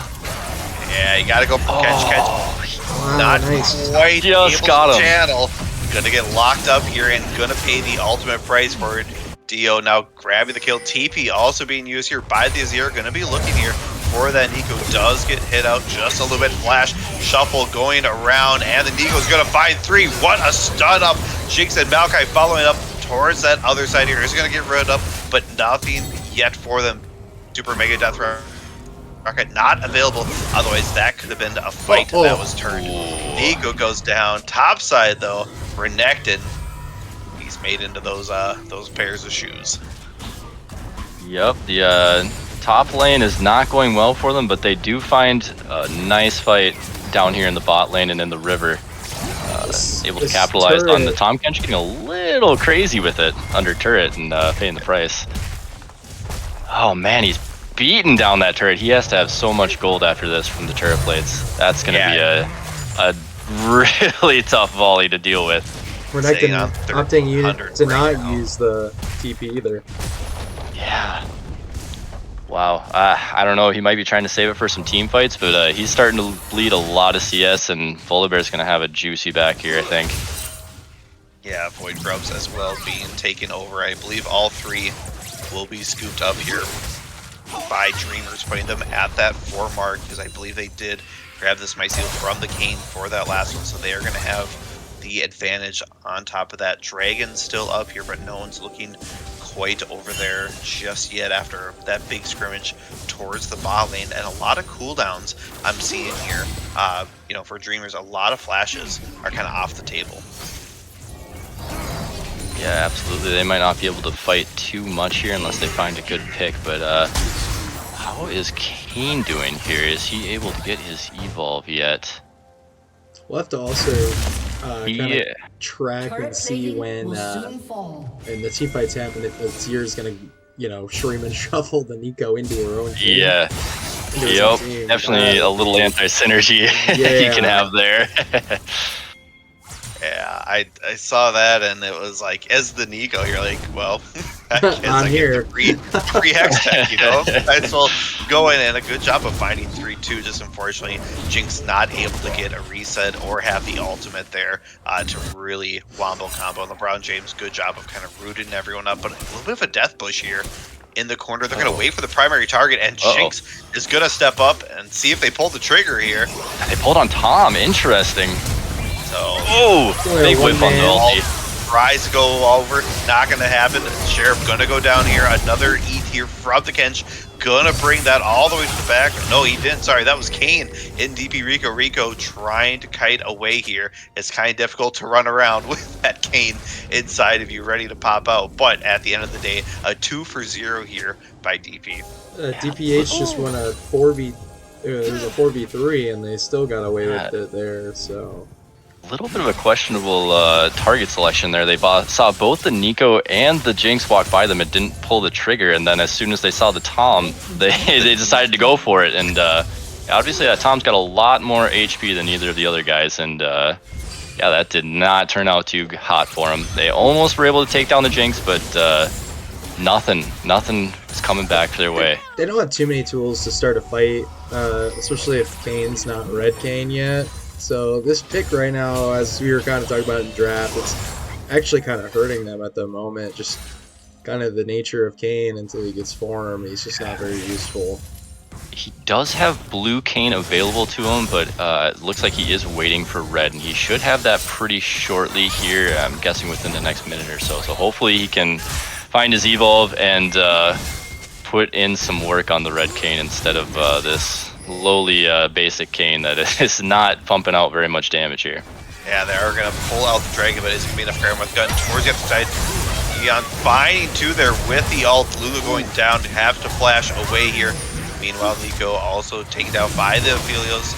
Yeah, you gotta go for catch. Wow, not nice. quite Just able got to him. channel. Gonna get locked up here and gonna pay the ultimate price for it. Dio now grabbing the kill. TP also being used here by the Azir. Gonna be looking here for that. Nico does get hit out just a little bit. Flash shuffle going around, and the Nico's gonna find 3. What a stun up. Jinx and Maokai following up towards that other side here. Is going to get rid up, but nothing yet for them. Super Mega Death Rocket not available. Otherwise, that could have been a fight that was turned. Nico goes down. Top side, though, Renekton. He's made into those pairs of shoes. Yep, the top lane is not going well for them, but they do find a nice fight down here in the bot lane and in the river. Able to capitalize on the Tahm Kench getting a little crazy with it under turret and paying the price. Oh man, he's beating down that turret. He has to have so much gold after this from the turret plates. That's going to be a really tough volley to deal with. Renekton opting to not use the TP either. Yeah. Wow. I don't know. He might be trying to save it for some team fights, but he's starting to bleed a lot of CS, and Volibear's going to have a juicy back here, I think. Yeah, Void Grubs as well being taken over. I believe all three will be scooped up here by Dreamers, putting them at that 4 mark, because I believe they did grab this mycelium from the Kayn for that last one, so they are going to have the advantage on top of that. Dragon's still up here, but no one's looking quite over there just yet after that big scrimmage towards the bot lane, and a lot of cooldowns I'm seeing here. You know, for Dreamers, a lot of flashes are kind of off the table. Yeah, absolutely. They might not be able to fight too much here unless they find a good pick, but how is Kayn doing here? Is he able to get his evolve yet? We'll have to also kind of track and see when the team fights happen if Zier's gonna, you know, Shreem and shuffle the Nico into her own team. Yeah. Yep. Definitely a little anti-synergy you can have there. Yeah, I saw that, and it was like, as the Nico, you're like, well, I guess I'm here. Free hex tech, you know? Might as well go in, and a good job of finding 3-2. Just unfortunately, Jinx not able to get a reset or have the ultimate there to really wombo combo. And LeBron James, good job of kind of rooting everyone up, but a little bit of a death bush here in the corner. They're going to wait for the primary target, and Jinx is going to step up and see if they pull the trigger here. They pulled on Tahm. Interesting. So, big whip on the ulti. Tries to go over, not going to happen. Sheriff going to go down here. Another eat here from the Kench. Going to bring that all the way to the back. No, he didn't. Sorry, that was Kayn in DP Rico. Rico trying to kite away here. It's kind of difficult to run around with that Kayn inside of you, ready to pop out. But at the end of the day, a 2 for 0 here by DP. DPH just won a 4v3, and they still got away with it there, so... A little bit of a questionable target selection there. They saw both the Nico and the Jinx walk by them and didn't pull the trigger, and then as soon as they saw the Tahm, they decided to go for it. And obviously Tahm's got a lot more HP than either of the other guys, and yeah, that did not turn out too hot for them. They almost were able to take down the Jinx, but nothing is coming back their way. They don't have too many tools to start a fight, especially if Kayn's not red Kayn yet. So this pick right now, as we were kind of talking about in draft, it's actually kind of hurting them at the moment. Just kind of the nature of Kayn until he gets form. He's just not very useful. He does have blue Kayn available to him, but it looks like he is waiting for red, and he should have that pretty shortly here, I'm guessing within the next minute or so. So hopefully he can find his evolve and put in some work on the red Kayn instead of this lowly basic Kayn that is not pumping out very much damage here. Yeah, they are going to pull out the dragon, but it's going to be enough ground with gun towards the other side. Eon finding 2 there with the ult. Lulu going down to have to flash away here. Meanwhile, Nico also taken down by the Aphelios.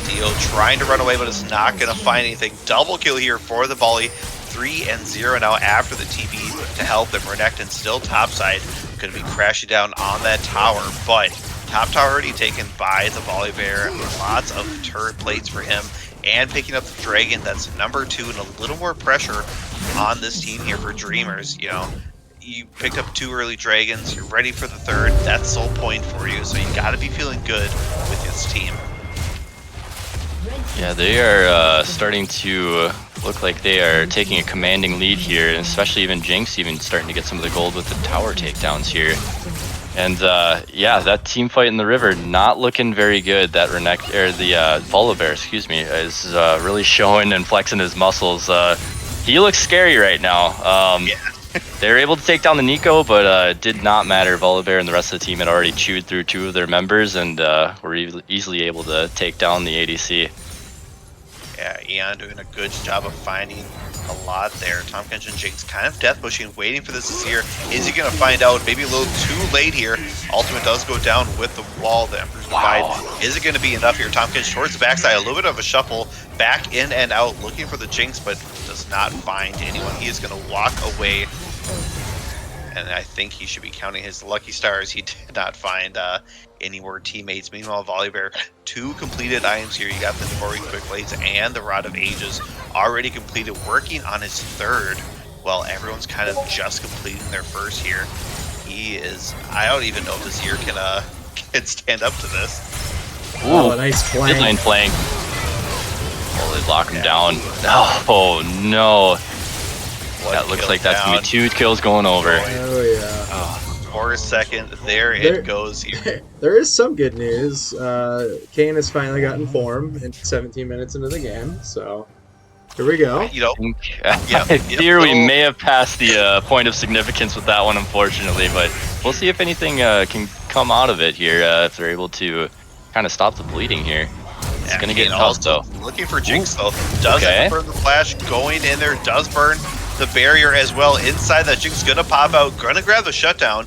Dio trying to run away, but is not going to find anything. Double kill here for the volley. 3-0 now after the TP to help them. Renekton still topside. Going to be crashing down on that tower, but top tower already taken by the Volibear. Lots of turret plates for him, and picking up the dragon. That's number 2, and a little more pressure on this team here for Dreamers. You know, you picked up 2 early dragons. You're ready for the 3rd. That's the whole point for you. So you got to be feeling good with this team. Yeah, they are starting to look like they are taking a commanding lead here, and especially even Jinx even starting to get some of the gold with the tower takedowns here. And yeah, that team fight in the river not looking very good. That the Volibear, excuse me, is really showing and flexing his muscles. He looks scary right now. They were able to take down the Nico, but it did not matter. Volibear and the rest of the team had already chewed through 2 of their members and were easily able to take down the ADC. Yeah, Eon doing a good job of finding a lot there. Tom Kench and Jinx kind of death pushing, waiting for this Azir. Is he going to find out? Maybe a little too late here. Ultimate does go down with the wall. The Emperor's Divide. Is it going to be enough here? Tom Kench towards the backside. A little bit of a shuffle. Back in and out, looking for the Jinx, but does not find anyone. He is going to walk away. And I think he should be counting his lucky stars. He did not find any more teammates. Meanwhile, Volibear, 2 completed items here. You got the Tori Quick Blades and the Rod of Ages already completed, working on his 3rd. Well, everyone's kind of just completing their 1st here. He is, I don't even know if this year can stand up to this. Oh, nice flank. Mid lane flank. Oh, they lock him down. Oh, no. That looks like that's going to be 2 kills going over. Oh, yeah. For a second, there it goes here. There is some good news. Kane has finally gotten form in 17 minutes into the game, so here we go. You know, I fear we may have passed the point of significance with that one, unfortunately, but we'll see if anything can come out of it here if they're able to kind of stop the bleeding here. It's going to get tough, though. Looking for Jinx, though. Does have to burn the flash. Going in there. Does burn the barrier as well. Inside that, Jinx going to pop out. Going to grab the shutdown.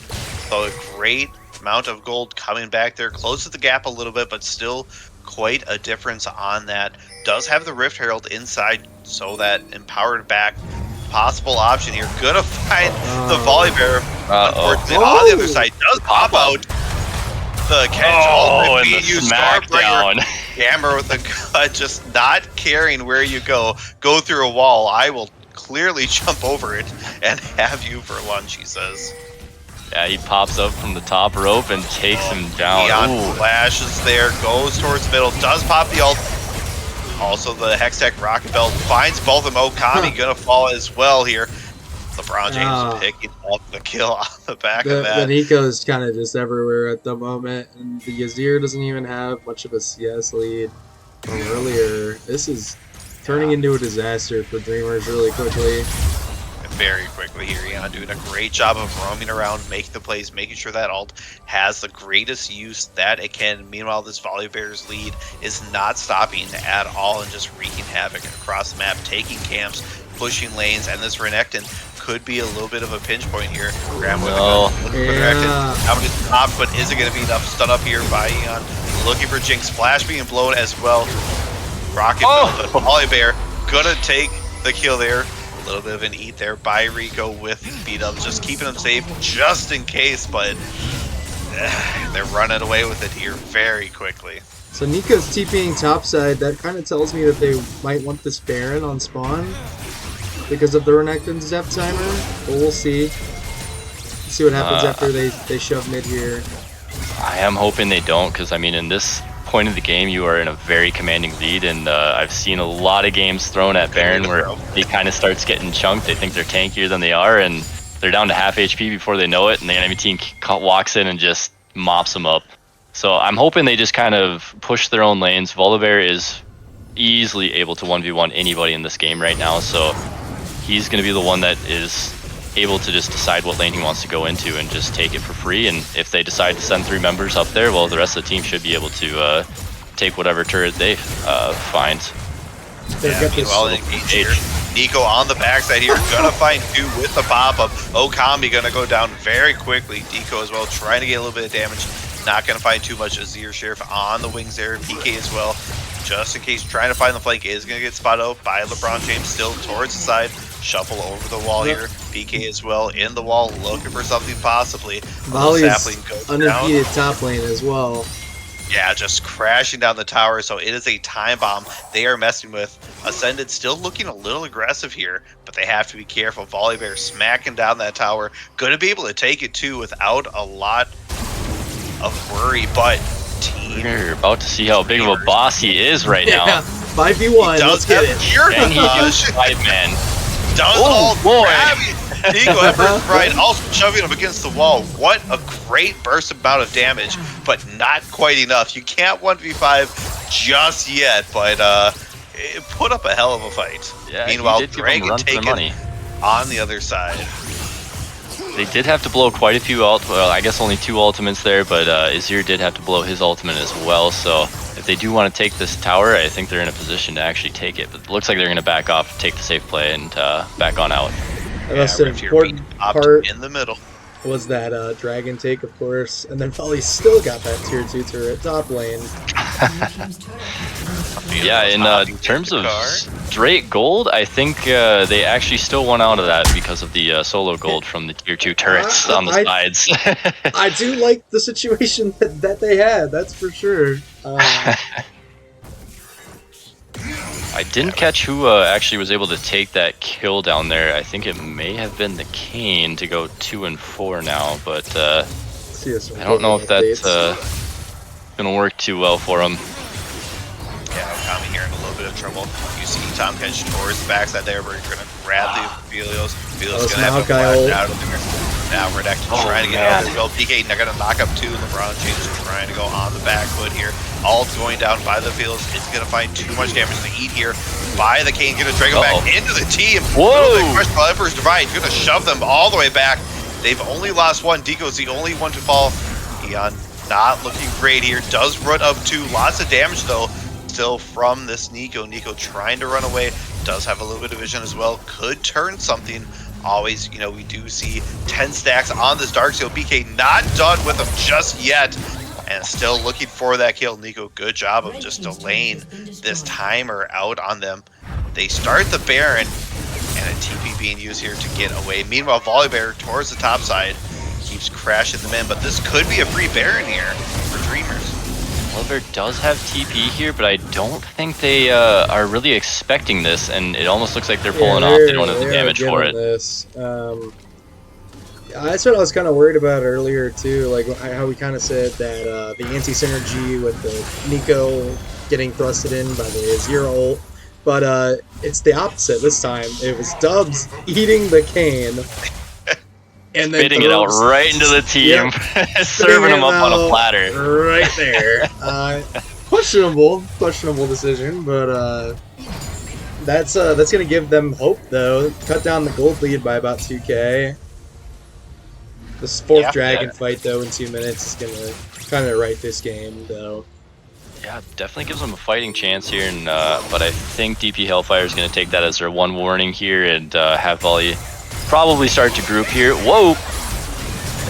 So a great amount of gold coming back there. Closes the gap a little bit, but still quite a difference on that. Does have the Rift Herald inside, so that empowered back possible option here. Gonna find the Volibear. Unfortunately, on the other side, does pop out. The catch all and the smackdown. Hammer with the cut, just not caring where you go. Go through a wall. I will clearly jump over it and have you for lunch, he says. Yeah, he pops up from the top rope and takes him down. Neon flashes there, goes towards middle, does pop the ult. Also the Hextech Rocket Belt finds both of them. Okami gonna fall as well here. LeBron James picking up the kill on the back of that. The Nico's kind of just everywhere at the moment, and the Azir doesn't even have much of a CS lead from earlier. This is turning into a disaster for Dreamers really quickly. Very quickly here, Yana doing a great job of roaming around, making the plays, making sure that ult has the greatest use that it can. Meanwhile, this Volibear's lead is not stopping at all and just wreaking havoc across the map, taking camps, pushing lanes, and this Renekton could be a little bit of a pinch point here. Graham with Renekton having to stop, but is it going to be enough? Stun up here by Eon, looking for Jinx. Flash being blown as well. Rocket but Volibear gonna take the kill there. A little bit of an eat there by Rico with beat up, just keeping them safe just in case, but they're running away with it here very quickly. So Nika's TPing topside. That kind of tells me that they might want this Baron on spawn because of the Renekton's death timer, but we'll see. See what happens after they shove mid here. I am hoping they don't, because I mean, in this point of the game, you are in a very commanding lead, and I've seen a lot of games thrown at Baron where he kind of starts getting chunked. They think they're tankier than they are, and they're down to half HP before they know it, and the enemy team walks in and just mops them up. So I'm hoping they just kind of push their own lanes. Volibear is easily able to 1v1 anybody in this game right now, so he's going to be the one that is able to just decide what lane he wants to go into and just take it for free. And if they decide to send 3 members up there, well, the rest of the team should be able to take whatever turret they find. Meanwhile, Nico on the backside here, gonna find 2 with the pop-up. Okami gonna go down very quickly. Deco as well, trying to get a little bit of damage. Not gonna find too much. Azir Sheriff on the wings there. PK as well, just in case, trying to find the flank. Is gonna get spotted out by LeBron James, still towards the side. Shuffle over the wall here. PK as well in the wall, looking for something possibly. Volley's undefeated top lane as well. Yeah, just crashing down the tower. So it is a time bomb they are messing with. Ascended still looking a little aggressive here, but they have to be careful. Volibear smacking down that tower. Going to be able to take it too without a lot of worry, but we're about to see how big of a boss he is right now. 5v1, let's get it. And he is 5-man. Does all grab Nico Emperor's Pride, also shoving him against the wall. What a great burst amount of damage, but not quite enough. You can't 1v5 just yet, but it put up a hell of a fight. Yeah, meanwhile, Dragon taken on the other side. They did have to blow quite a few well, I guess only 2 ultimates there, but Azir did have to blow his ultimate as well, so if they do want to take this tower, I think they're in a position to actually take it, but it looks like they're going to back off, take the safe play, and back on out. That's an important part in the middle. Was that dragon take, of course, and then Folly still got that tier 2 turret top lane. Yeah, in terms of straight gold, I think they actually still won out of that because of the solo gold from the tier 2 turrets on the sides. I do like the situation that they had, that's for sure. I didn't catch who actually was able to take that kill down there. I think it may have been the Kane to go 2 and 4 now, but I don't know if that's gonna work too well for him. Yeah, Okami here in a little bit of trouble. You see Tom Kench towards the backside there, where he's gonna grab the Helios. Helios gonna have to flash out of there. Now Redacted trying to get out of this build. PK not gonna knock up 2. LeBron James is trying to go on the back foot here. Ult going down by the Helios. It's gonna find too much damage to eat here by the Kane. Gonna drag him back into the team. Whoa! Emperor's Divide gonna shove them all the way back. They've only lost 1. Deco's the only one to fall. Eon not looking great here. Does run up 2. Lots of damage though. Still from this Nico. Nico trying to run away. Does have a little bit of vision as well. Could turn something. Always, you know, we do see 10 stacks on this Darksteel. BK not done with them just yet. And still looking for that kill. Nico, good job of just delaying this timer out on them. They start the Baron. And a TP being used here to get away. Meanwhile, Volibear towards the top side. Keeps crashing them in. But this could be a free Baron here for Dreamers. Volibear does have TP here, but I don't think they are really expecting this, and it almost looks like they're pulling off. They don't have the damage for it. That's what I was kind of worried about earlier too, like how we kind of said that the anti-synergy with the Nico getting thrusted in by the Azir ult, but it's the opposite this time. It was Dubs eating the Kane. And then spitting it out right into the team, serving them up on a platter. Right there. Questionable decision, but that's gonna give them hope though. Cut down the gold lead by about 2k. This fourth dragon fight though in 2 minutes is gonna kind of right this game though. Yeah, definitely gives them a fighting chance here, and but I think DP Hellfire is gonna take that as their one warning here and have Volley probably start to group here. Whoa!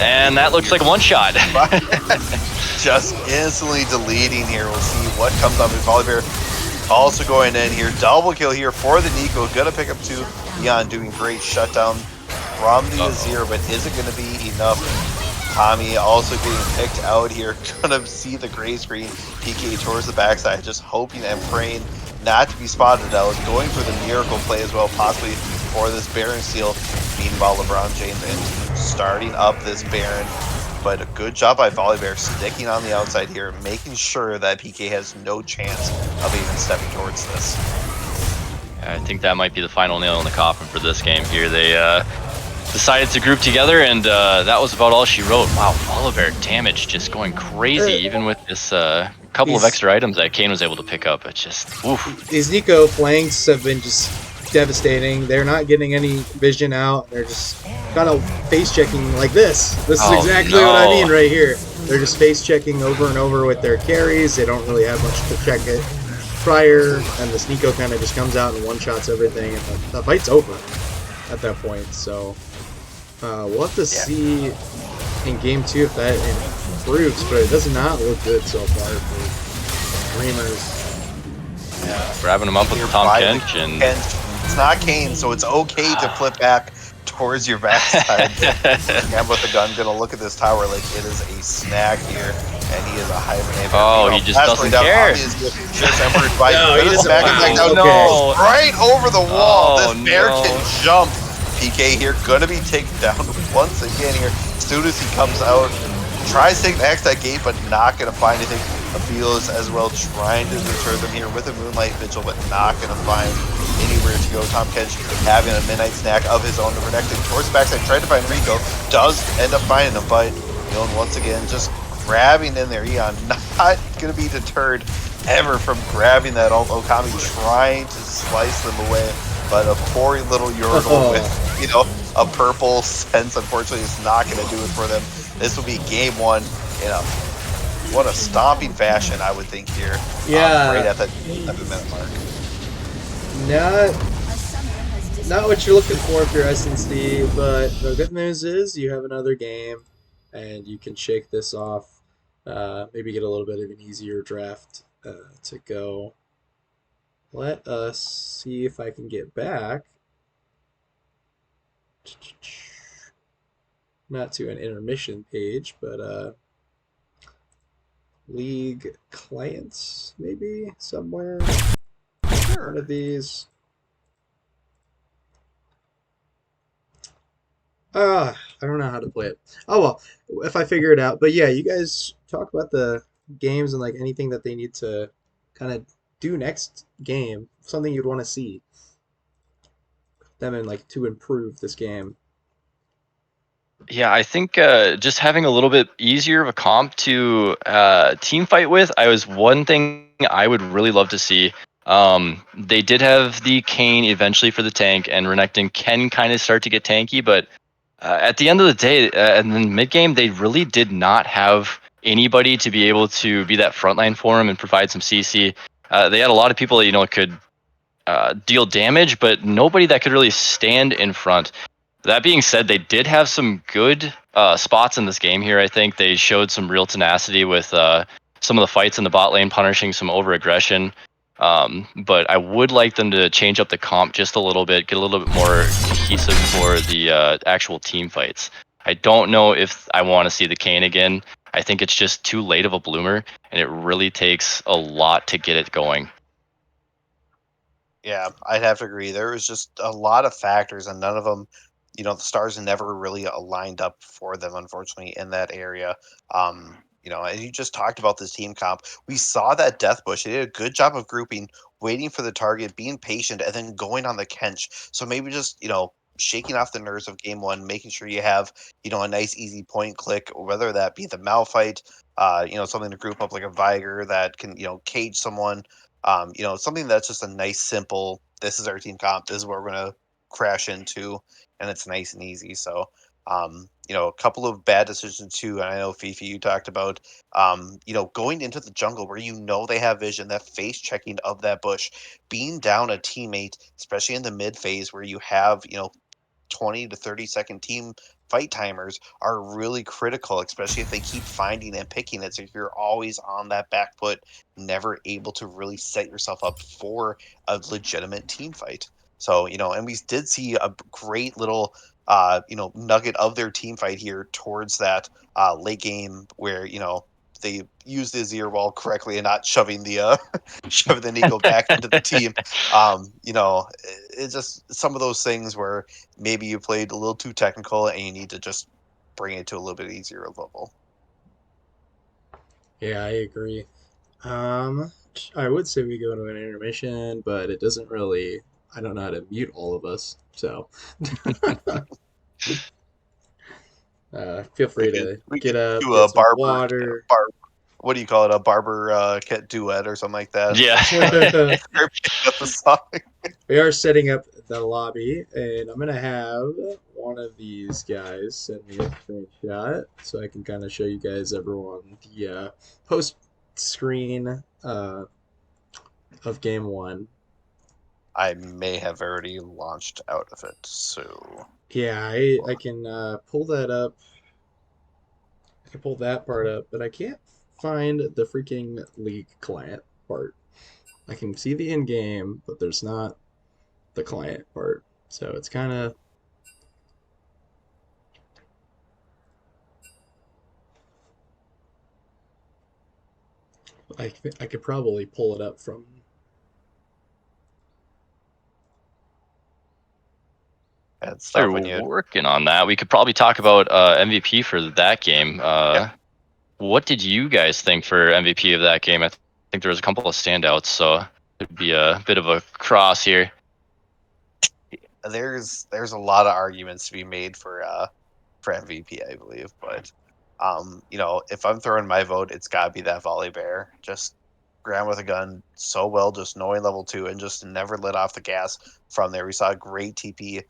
And that looks like a one-shot. Just instantly deleting here. We'll see what comes up with Volibear. Also going in here. Double kill here for the Nico. Gonna pick up 2. Eon doing great shutdown from the Azir, but is it going to be enough? Tommy also getting picked out here. Gonna see the gray screen. PK towards the backside. Just hoping and praying not to be spotted out. Going for the miracle play as well, possibly for this Baron steal. Meanwhile, LeBron James and starting up this Baron. But a good job by Volibear sticking on the outside here, making sure that PK has no chance of even stepping towards this. I think that might be the final nail in the coffin for this game here. They decided to group together, and that was about all she wrote. Wow, Volibear damage just going crazy, even with this couple of extra items that Kane was able to pick up. It's just, oof. These Nico flanks have been just devastating. They're not getting any vision out. They're just kind of face checking like this. This is exactly what I mean right here. They're just face checking over and over with their carries. They don't really have much to check it prior, and this Nico kind of just comes out and one-shots everything, and the fight's over at that point. So we'll have to see in game 2 if that improves, but it does not look good so far for Dreamers. Yeah, grabbing him up with Tom Kench, and it's not Kane, so it's okay to flip back towards your backside. And with the gun, gonna look at this tower like it is a snag here, and he is a hibernator. Oh, he just doesn't care. Right over the wall. This bear can jump. PK here, gonna be taken down once again here. As soon as he comes out, tries to take the backside gate, but not gonna find anything. Abilos as well, trying to deter them here with a Moonlight Vigil, but not gonna find anywhere to go. Tom Kench having a midnight snack of his own, connecting towards the backside, trying to find Rico, does end up finding him, but Eon once again just grabbing in there. Eon not gonna be deterred ever from grabbing that ult. Okami trying to slice them away, but a poor little Yordle with, a purple sense, unfortunately, is not going to do it for them. This will be game one in a what a stomping fashion, I would think here. Yeah. Right at the 7-minute mark. Not what you're looking for if you're SNC, but the good news is you have another game, and you can shake this off. Maybe get a little bit of an easier draft to go. Let us see if I can get back. Not to an intermission page, but league clients maybe somewhere. Sure. One of these. I don't know how to play it. Oh well, if I figure it out. But yeah, you guys talk about the games and like anything that they need to kind of do next game. Something you'd want to see them in like to improve this game. Yeah, I think just having a little bit easier of a comp to team fight with, I was one thing I would really love to see. They did have the Kane eventually for the tank, and Renekton can kind of start to get tanky, but at the end of the day, and then mid game, they really did not have anybody to be able to be that frontline for him and provide some CC. They had a lot of people that could deal damage, but nobody that could really stand in front. That being said, they did have some good spots in this game here. I think they showed some real tenacity with some of the fights in the bot lane, punishing some over aggression. But I would like them to change up the comp just a little bit, get a little bit more cohesive for the actual team fights. I don't know if I want to see the Kane again. I think it's just too late of a bloomer, and it really takes a lot to get it going. Yeah, I'd have to agree. There was just a lot of factors, and none of them, the stars never really aligned up for them, unfortunately, in that area. And you just talked about this team comp. We saw that Death Bush. They did a good job of grouping, waiting for the target, being patient, and then going on the Kench. So maybe just, shaking off the nerves of game one, making sure you have, a nice, easy point click, whether that be the Malphite, something to group up like a Viger that can, cage someone. Something that's just a nice, simple, this is our team comp, this is what we're going to crash into, and it's nice and easy. So, a couple of bad decisions too. And I know, Fifi, you talked about, going into the jungle where they have vision, that face checking of that bush, being down a teammate, especially in the mid phase where you have, 20 to 30-second team fight timers are really critical, especially if they keep finding and picking it. So if you're always on that back foot, never able to really set yourself up for a legitimate team fight. So, and we did see a great little, nugget of their team fight here towards that late game where, they used the Azir wall correctly and not shoving the shoving the Neeko back into the team. It's just some of those things where maybe you played a little too technical and you need to just bring it to a little bit easier level. Yeah, I agree. I would say we go to an intermission, but it doesn't really. I don't know how to mute all of us, so feel free to We get could up, do get a some barber, water. what do you call it? A barber duet or something like that. Yeah. That's the song. We are setting up the lobby, and I'm gonna have one of these guys send me a screenshot so I can kind of show you guys everyone the post screen of game one. I may have already launched out of it, so Yeah, I can pull that up. I can pull that part up, but I can't find the freaking League client part. I can see the in-game, but there's not the client part. So it's kind of I could probably pull it up from. and They're stuff when you. working on that. We could probably talk about MVP for that game. Yeah. What did you guys think for MVP of that game? I think there was a couple of standouts, so it'd be a bit of a cross here. There's a lot of arguments to be made for MVP, I believe, but if I'm throwing my vote, it's got to be that volley bear. Just ground with a gun so well, just knowing level 2 and just never let off the gas from there. We saw a great TP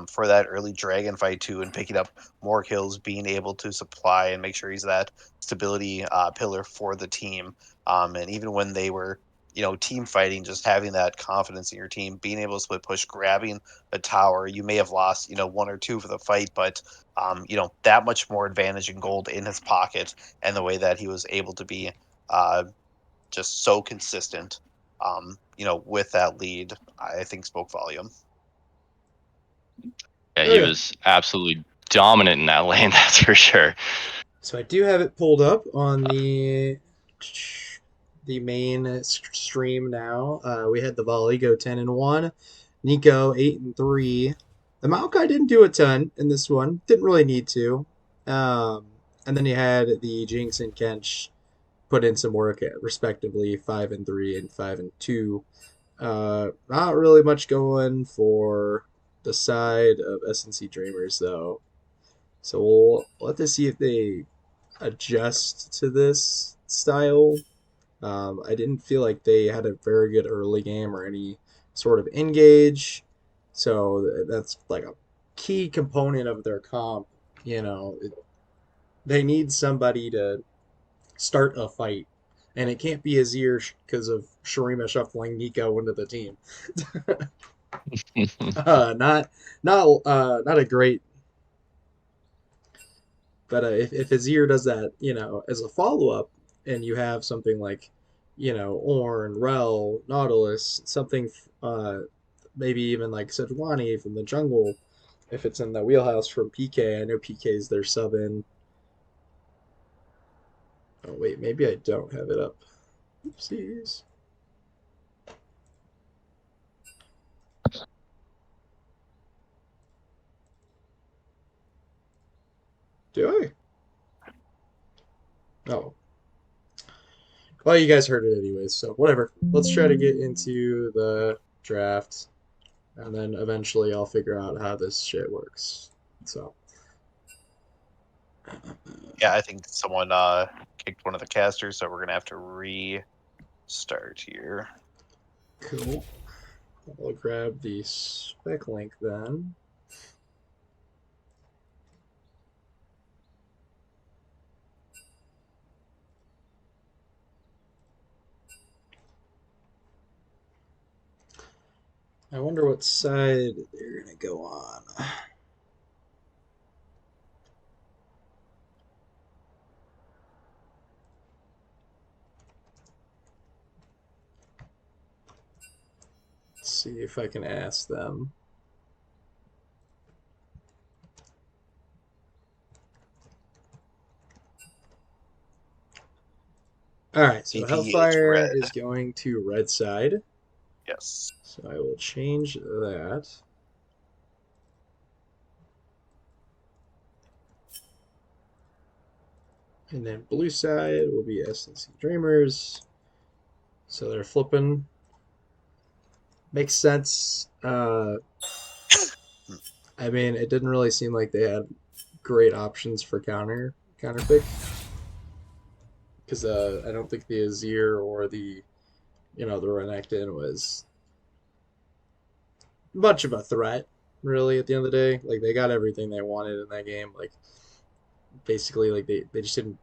for that early dragon fight too, and picking up more kills, being able to supply and make sure he's that stability pillar for the team. And even when they were, team fighting, just having that confidence in your team, being able to split push, grabbing a tower. You may have lost, 1 or 2 for the fight, but that much more advantage in gold in his pocket, and the way that he was able to be just so consistent, with that lead, I think spoke volume. Yeah, he was absolutely dominant in that lane, that's for sure. So I do have it pulled up on the main stream now. We had the volley go 10-1, Nico 8-3. The Maokai didn't do a ton in this one. Didn't really need to. And then you had the Jinx and Kench put in some work at respectively 5-3 and 5-2. Not really much going for the side of SNC Dreamers though. So we'll have to see if they adjust to this style. I didn't feel like they had a very good early game or any sort of engage. So that's like a key component of their comp. They need somebody to start a fight. And it can't be Azir because of Shurima shuffling Nico into the team. Not a great. But if Azir does that, as a follow up, and you have something like, Ornn, Rel, Nautilus, something, maybe even like Sejuani from the jungle, if it's in the wheelhouse from PK. I know PK is their sub in. Oh wait, maybe I don't have it up. Oopsies. Do I? Oh. Well, you guys heard it anyways, so whatever. Let's try to get into the draft, and then eventually I'll figure out how this shit works. So. Yeah, I think someone kicked one of the casters, so we're gonna have to restart here. Cool. I'll grab the spec link then. I wonder what side they're gonna go on. Let's see if I can ask them. All right, so Hellfire is going to red side. Yes. So I will change that. And then blue side will be SNC Dreamers. So they're flipping. Makes sense. I mean, it didn't really seem like they had great options for counter pick. Because I don't think the Azir or the Renekton was much of a threat, really, at the end of the day. Like, they got everything they wanted in that game. Like, basically, like, they just didn't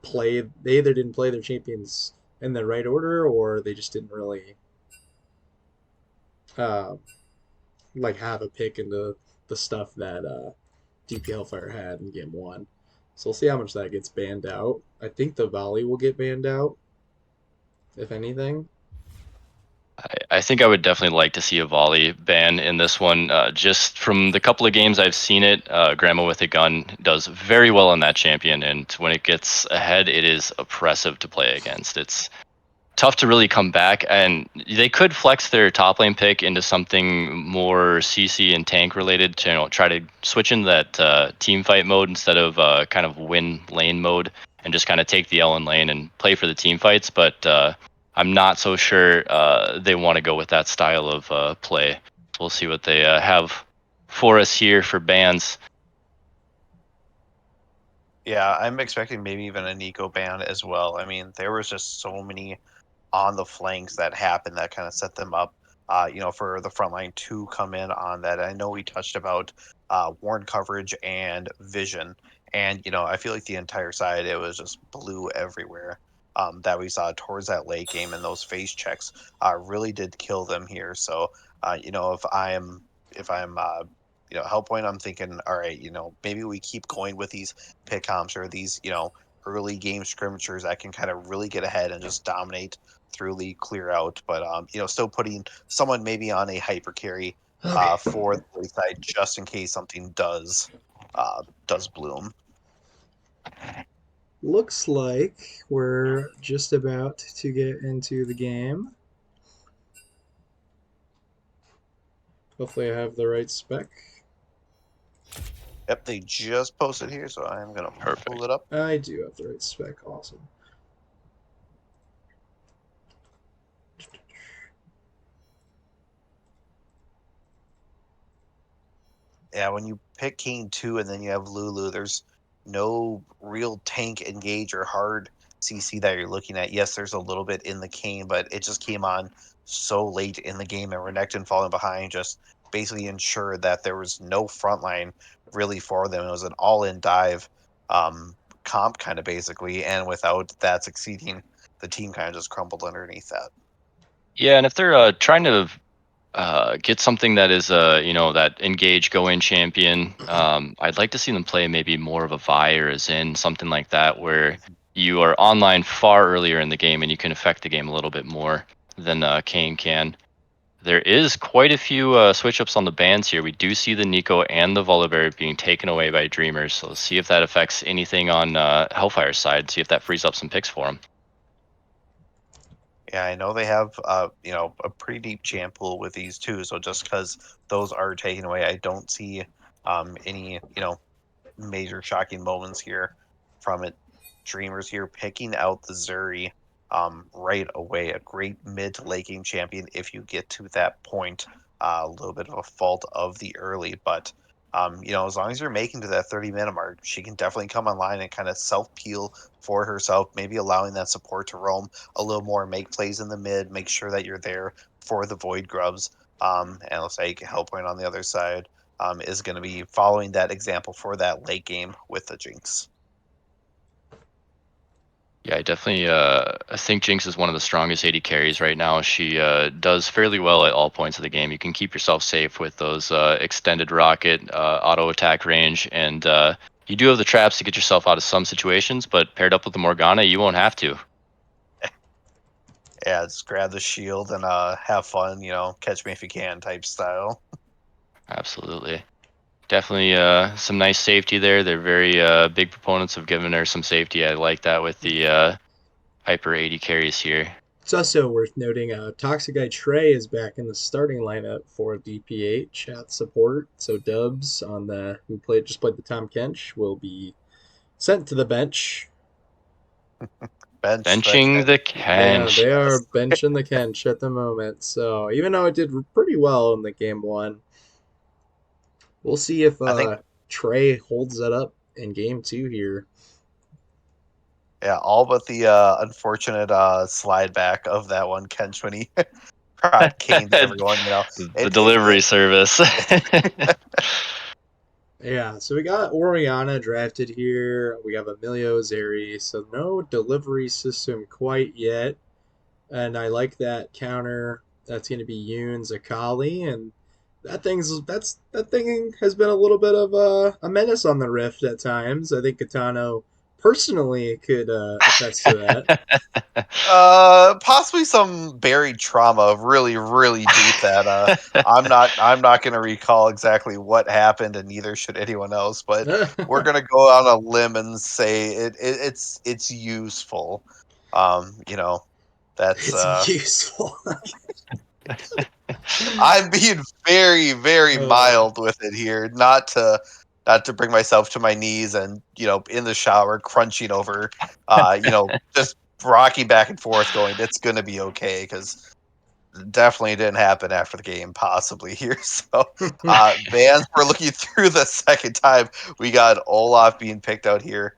play. They either didn't play their champions in the right order, or they just didn't really like have a pick into the stuff that DP Hellfire had in game 1. So we'll see how much that gets banned out. I think the volley will get banned out, if anything. I think I would definitely like to see a volley ban in this one. Just from the couple of games I've seen it, Grandma with a Gun does very well on that champion, and when it gets ahead, it is oppressive to play against. It's tough to really come back, and they could flex their top lane pick into something more CC and tank related to try to switch in that team fight mode instead of kind of win lane mode, and just kind of take the L in lane and play for the team fights. But I'm not so sure they want to go with that style of play. So we'll see what they have for us here for bans. Yeah, I'm expecting maybe even a Nico ban as well. I mean, there was just so many on the flanks that happened that kind of set them up for the front line to come in on that. I know we touched about warn coverage and vision, and I feel like the entire side, it was just blue everywhere. That we saw towards that late game, and those face checks really did kill them here. So if I'm Hellpoint, I'm thinking, all right, maybe we keep going with these pick comps or these early game scrimmagers that can kind of really get ahead and just dominate through league clear out, but still putting someone maybe on a hyper carry Okay. for the late side just in case something does bloom. Looks like we're just about to get into the game. Hopefully I have the right spec. Yep, they just posted here, so I'm gonna pull it up. I do have the right spec. Awesome. Yeah, when you pick King 2 and then you have Lulu, there's no real tank engage or hard CC that you're looking at. Yes, there's a little bit in the Kane, but it just came on so late in the game, and Renekton falling behind just basically ensured that there was no front line really for them. It was an all-in dive comp kind of basically, and without that succeeding, the team kind of just crumbled underneath that. Yeah, and if they're trying to get something that is that engage go in champion, I'd like to see them play maybe more of a Vi or a Xin, something like that, where you are online far earlier in the game and you can affect the game a little bit more than Kane can. There is quite a few switch ups on the bans here. We do see the Nico and the Volibear being taken away by Dreamers, so let's see if that affects anything on Hellfire's side, see if that frees up some picks for them. Yeah, I know they have a pretty deep champ pool with these two. So just because those are taken away, I don't see any major shocking moments here from it. Dreamers here picking out the Zuri right away. A great mid to late game champion if you get to that point. A little bit of a fault of the early, but as long as you're making to that 30-minute mark, she can definitely come online and kind of self peel for herself, maybe allowing that support to roam a little more, make plays in the mid, make sure that you're there for the void grubs. And let's say Hellpoint on the other side is going to be following that example for that late game with the Jinx. Yeah, I definitely I think Jinx is one of the strongest AD carries right now. She does fairly well at all points of the game. You can keep yourself safe with those extended rocket auto attack range, and you do have the traps to get yourself out of some situations, but paired up with the Morgana, you won't have to. Yeah, just grab the shield and have fun, catch me if you can type style. Absolutely. Definitely some nice safety there. They're very big proponents of giving her some safety. I like that with the hyper 80 carries here. It's also worth noting Toxic Guy Trey is back in the starting lineup for DPH at support. So Dubs on the who just played the Tom Kench will be sent to the bench. Benching the Kench. Yeah, they are benching the Kench at the moment. So even though it did pretty well in the game one, we'll see if Trey holds that up in game two here. Yeah, all but the unfortunate slide back of that one, Kench, when he caned everyone, The delivery service. Yeah, so we got Oriana drafted here. We have Emilio Zeri, so no delivery system quite yet. And I like that counter. That's going to be Yoon Zakali, and that thing has been a little bit of a menace on the Rift at times. I think Katano personally could attest to that. Possibly some buried trauma, really, really deep. That I'm not going to recall exactly what happened, and neither should anyone else. But we're going to go on a limb and say it's useful. That's it's useful. I'm being very, very mild with it here, not to bring myself to my knees and in the shower crunching over, just rocking back and forth, going, it's gonna be okay, because definitely didn't happen after the game, possibly here. So bans, we're looking through the second time. We got Olaf being picked out here.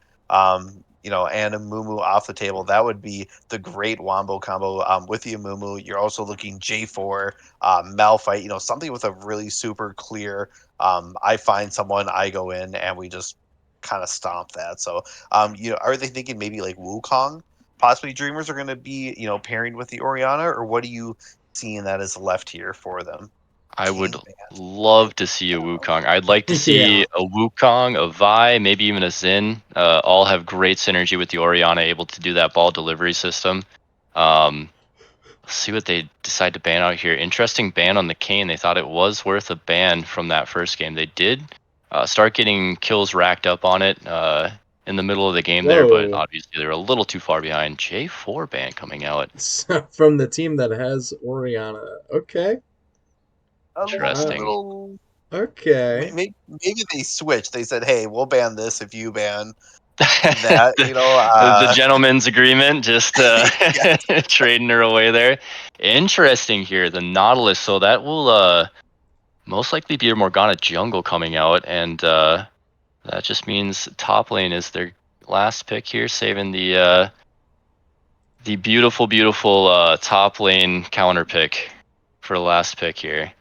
and a Mumu off the table, that would be the great wombo combo. With the Mumu, you're also looking J4, Malphite, something with a really super clear. I find someone, I go in, and we just kind of stomp that. So, are they thinking maybe like Wukong? Possibly Dreamers are going to be, pairing with the Orianna, or what do you seeing that is left here for them? I would King, love to see a Wukong. I'd like to see Yeah. a Wukong, a Vi, maybe even a Xin. All have great synergy with the Orianna, able to do that ball delivery system. Let's see what they decide to ban out here. Interesting ban on the Kayn. They thought it was worth a ban from that first game. They did start getting kills racked up on it in the middle of the game there, but Whoa. obviously they're a little too far behind. J4 ban coming out. From the team that has Oriana. Okay. a Interesting. little. Okay. Maybe they switched. They said, "Hey, we'll ban this if you ban that." The gentleman's agreement, just trading her away there. Interesting here, the Nautilus. So that will most likely be a Morgana jungle coming out, and that just means top lane is their last pick here, saving the beautiful, beautiful top lane counter pick for last pick here.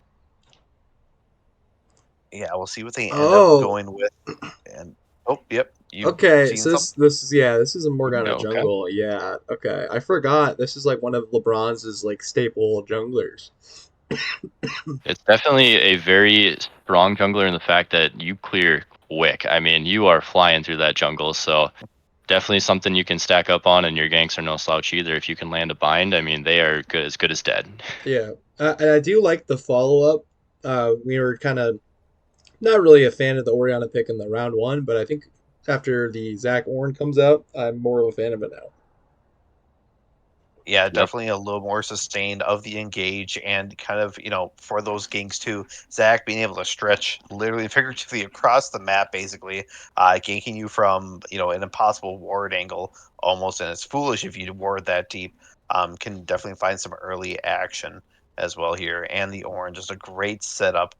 Yeah, we'll see what they end up going with. And yep. Okay, seen so something? this is a Morgana Okay. jungle. Yeah, okay. I forgot this is like one of LeBron's like staple junglers. It's definitely a very strong jungler in the fact that you clear quick. I mean, you are flying through that jungle, so definitely something you can stack up on, and your ganks are no slouch either. If you can land a bind, I mean, they are good as dead. Yeah, and I do like the follow up. We were kind of not really a fan of the Oriana pick in the round one, but I think after the Zach Orn comes out, I'm more of a fan of it now. Yeah, Yep. definitely a little more sustained of the engage, and kind of, for those ganks too, Zach being able to stretch literally figuratively across the map, basically, ganking you from, an impossible ward angle almost, and it's foolish if you ward that deep. Can definitely find some early action as well here. And the Orange is a great setup.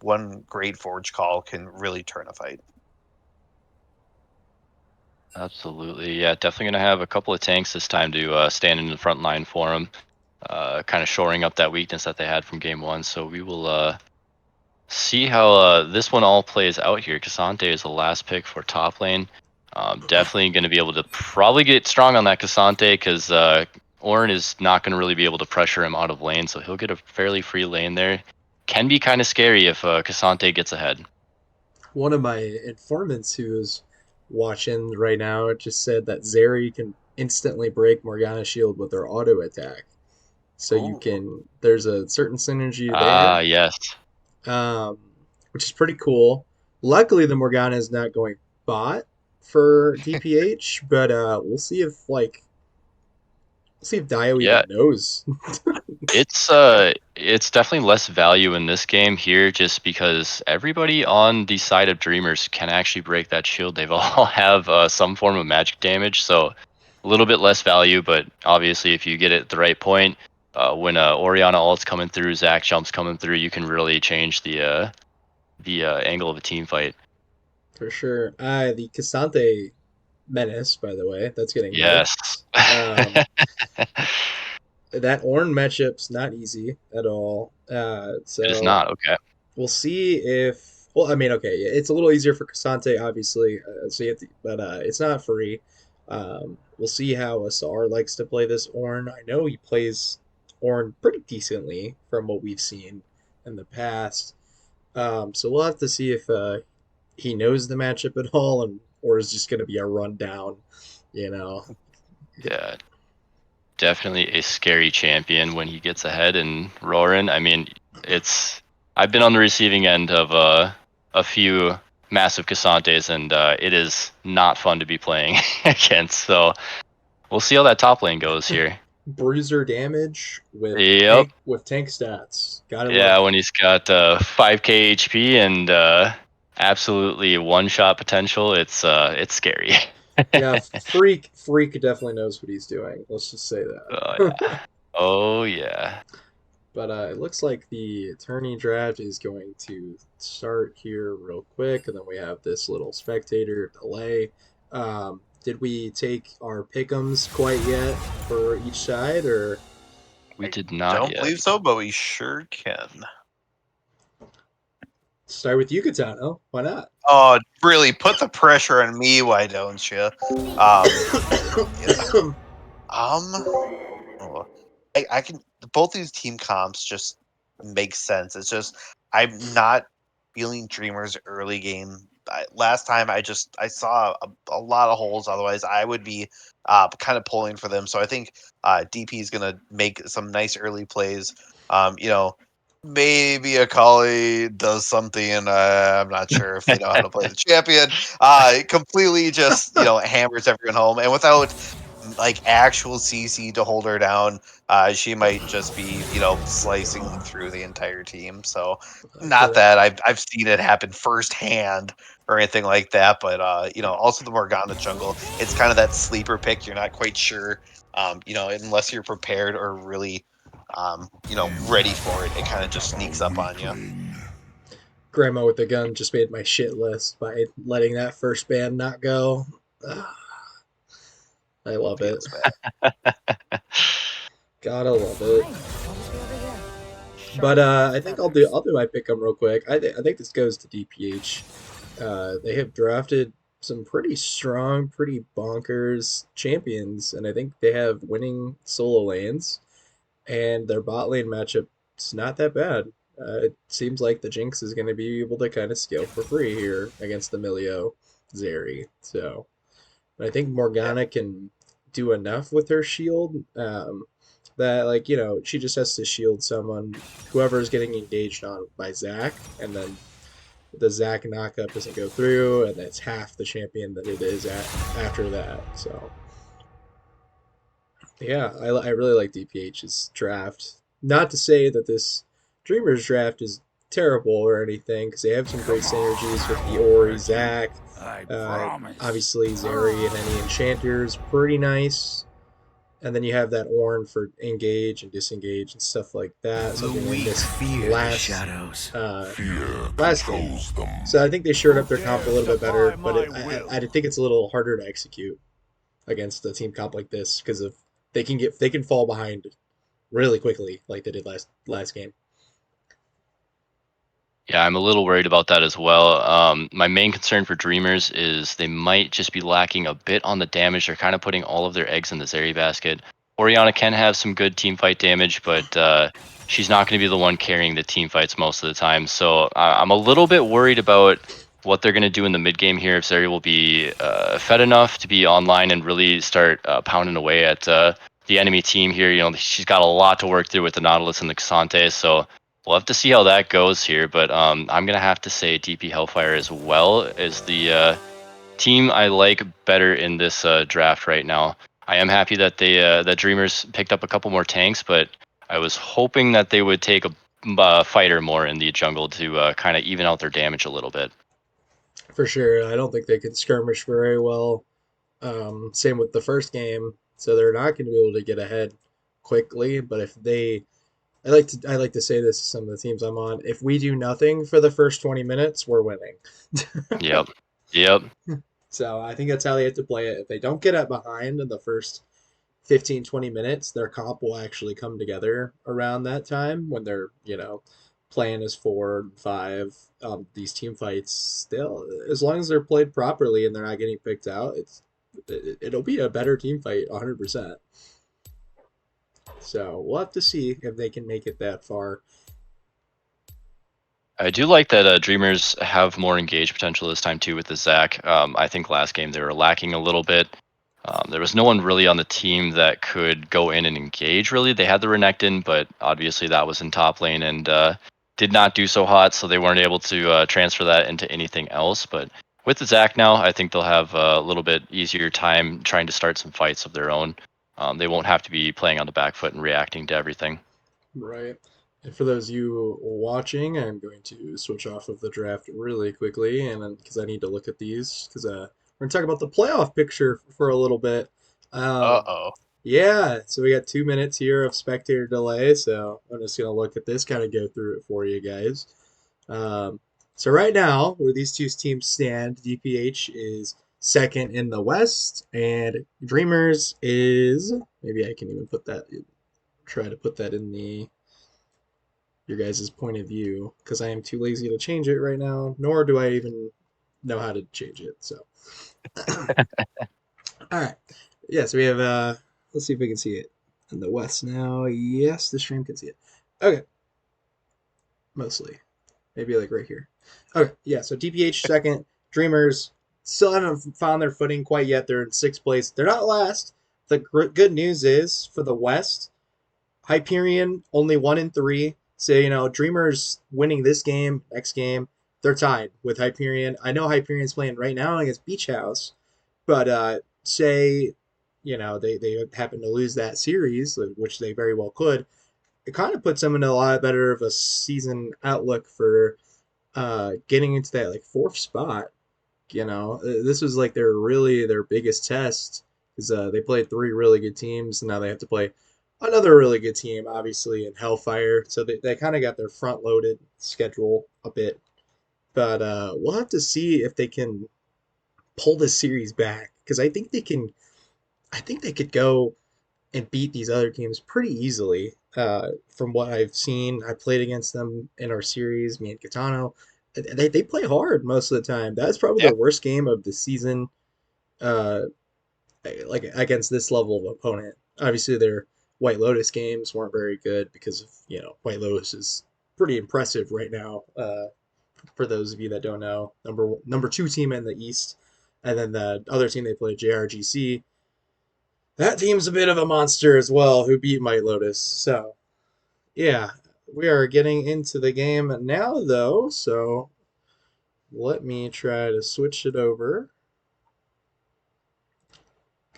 One great forge call can really turn a fight. Absolutely, yeah. Definitely gonna have a couple of tanks this time to stand in the front line for them, kind of shoring up that weakness that they had from game one. So we will see how this one all plays out here. Cassante is the last pick for top lane. Definitely going to be able to probably get strong on that Cassante, because Ornn is not going to really be able to pressure him out of lane, so he'll get a fairly free lane there. Can be kind of scary if Cassante gets ahead. One of my informants who's watching right now just said that Zeri can instantly break Morgana's shield with her auto attack. So there's a certain synergy Ah, there, yes. um, which is pretty cool. Luckily, the Morgana is not going bot for DPH, but we'll see if Dio Yeah, even knows. it's definitely less value in this game here, just because everybody on the side of Dreamers can actually break that shield. They've all have some form of magic damage, so a little bit less value. But obviously, if you get it at the right point, when Orianna ult's coming through, Zac jumps coming through, you can really change the angle of a team fight. For sure. The Cassante menace, by the way, that's getting Yes. nerfed. That Ornn matchup's not easy at all. It is So not okay. we'll see if. Well, I mean, okay, yeah, it's a little easier for Cassante, obviously. So but it's not free. We'll see how Asar likes to play this Ornn. I know he plays Ornn pretty decently from what we've seen in the past. So we'll have to see if he knows the matchup at all, or is just going to be a rundown. You know. Yeah. Definitely a scary champion when he gets ahead and roaring. I mean, I've been on the receiving end of a few massive Cassantes, and it is not fun to be playing against. So we'll see how that top lane goes here. Bruiser damage with Yep. tank stats. Gotta Yeah, love when he's got 5k HP and absolutely one shot potential, it's scary. it. Yeah, Freak definitely knows what he's doing. Let's just say Oh that. yeah. Oh yeah. But it looks like the attorney draft is going to start here real quick, and then we have this little spectator delay. did we take our pick'ems quite yet for each side, or We did not Don't yet. believe so, but we sure can. start with you, Katano? Why not? Oh, really? Put the pressure on me, why don't you? Oh, I can. Both these team comps just make sense. It's just I'm not feeling Dreamers early game. Last time I saw a lot of holes. Otherwise, I would be kind of pulling for them. So I think DP is gonna make some nice early plays. You know, maybe Akali does something. I'm not sure if they know how to play the champion. Completely just hammers everyone home, and without like actual CC to hold her down, she might just be slicing through the entire team. So not that I've seen it happen firsthand or anything like that, but also the Morgana jungle, it's kind of that sleeper pick. You're not quite sure, unless you're prepared or really ready for it. It kind of just sneaks up on you. Grandma with the gun just made my shit list by letting that first ban not go. I love it. Feels bad. Gotta love it. But I think I'll do my pick 'em real quick. I think this goes to DPH. They have drafted some pretty strong, pretty bonkers champions, and I think they have winning solo lanes. And their bot lane matchup's not that bad. It seems like the Jinx is going to be able to kind of scale for free here against the Milio Zeri. So I think Morgana can do enough with her shield that, like, she just has to shield someone, whoever is getting engaged on by Zac, and then the Zac knockup doesn't go through, and it's half the champion that it is after that. So yeah, I really like DPH's draft. Not to say that this Dreamers draft is terrible or anything, because they have some great synergies with the Ori, Zac. Obviously, Zeri and any enchanters, pretty nice. And then you have that Ornn for engage and disengage and stuff like that. Something they missed last game. So I think they shored up their comp a little bit better, but I think it's a little harder to execute against a team comp like this because of they can fall behind really quickly like they did last game. Yeah, I'm a little worried about that as well. My main concern for Dreamers is they might just be lacking a bit on the damage. They're kind of putting all of their eggs in the Zeri basket. Orianna can have some good team fight damage, but she's not going to be the one carrying the team fights most of the time. So I'm a little bit worried about what they're going to do in the mid game here. If Zeri will be fed enough to be online and really start pounding away at the enemy team here. She's got a lot to work through with the Nautilus and the Cassante, so we'll have to see how that goes here, but I'm going to have to say DP Hellfire as well as the team I like better in this draft right now. I am happy that that Dreamers picked up a couple more tanks, but I was hoping that they would take a fighter more in the jungle to kind of even out their damage a little bit. For sure. I don't think they can skirmish very well. Same with the first game, so they're not going to be able to get ahead quickly, but if they I like to say this to some of the teams I'm on. If we do nothing for the first 20 minutes, we're winning. Yep. So I think that's how they have to play it. If they don't get up behind in the first 15, 20 minutes, their comp will actually come together around that time when they're, playing as 4 and 5. These team fights, still, as long as they're played properly and they're not getting picked out, it'll be a better team fight 100%. So we'll have to see if they can make it that far. I do like that Dreamers have more engaged potential this time too with the Zac. I think last game they were lacking a little bit. There was no one really on the team that could go in and engage really. They had the Renekton, but obviously that was in top lane and did not do so hot, so they weren't able to transfer that into anything else. But with the Zac now, I think they'll have a little bit easier time trying to start some fights of their own. They won't have to be playing on the back foot and reacting to everything. Right. And for those of you watching, I'm going to switch off of the draft really quickly, and because I need to look at these, because we're going to talk about the playoff picture for a little bit. Uh-oh. Yeah, so we got 2 minutes here of spectator delay, so I'm just going to look at this, kind of go through it for you guys. So right now, where these two teams stand, DPH is second in the West, and Dreamers is, maybe I can even try to put that in your guys' point of view, because I am too lazy to change it right now, nor do I even know how to change it. So, all right, yeah. So we have let's see if we can see it in the West now. Yes, the stream can see it. Okay, mostly, maybe like right here. Okay, yeah. So DPH second, Dreamers still haven't found their footing quite yet. They're in sixth place. They're not last. The good news is for the West, Hyperion only 1-3. So Dreamers winning this game, next game, they're tied with Hyperion. I know Hyperion's playing right now against Beach House, but say they happen to lose that series, which they very well could. It kind of puts them in a lot better of a season outlook for getting into that like fourth spot. This was like their biggest test because they played three really good teams, and now they have to play another really good team, obviously, in Hellfire. So they kind of got their front loaded schedule a bit, but we'll have to see if they can pull this series back, because I think they can. I think they could go and beat these other teams pretty easily. From what I've seen, I played against them in our series. Me and Katano, they play hard most of the time. That's probably Yeah. their worst game of the season. Like against this level of opponent. Obviously, their White Lotus games weren't very good because of White Lotus is pretty impressive right now. For those of you that don't know, number 2 team in the East, and then the other team they played, JRGC. That team's a bit of a monster as well, who beat White Lotus. So, yeah, we are getting into the game now, though. So, let me try to switch it over.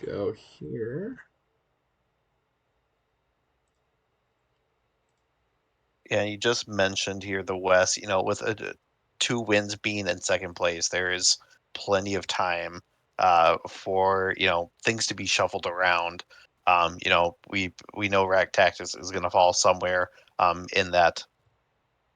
Go here. Yeah, you just mentioned here the West. With 2 wins being in second place, there is plenty of time for things to be shuffled around. We know Rack Tactics is going to fall somewhere in that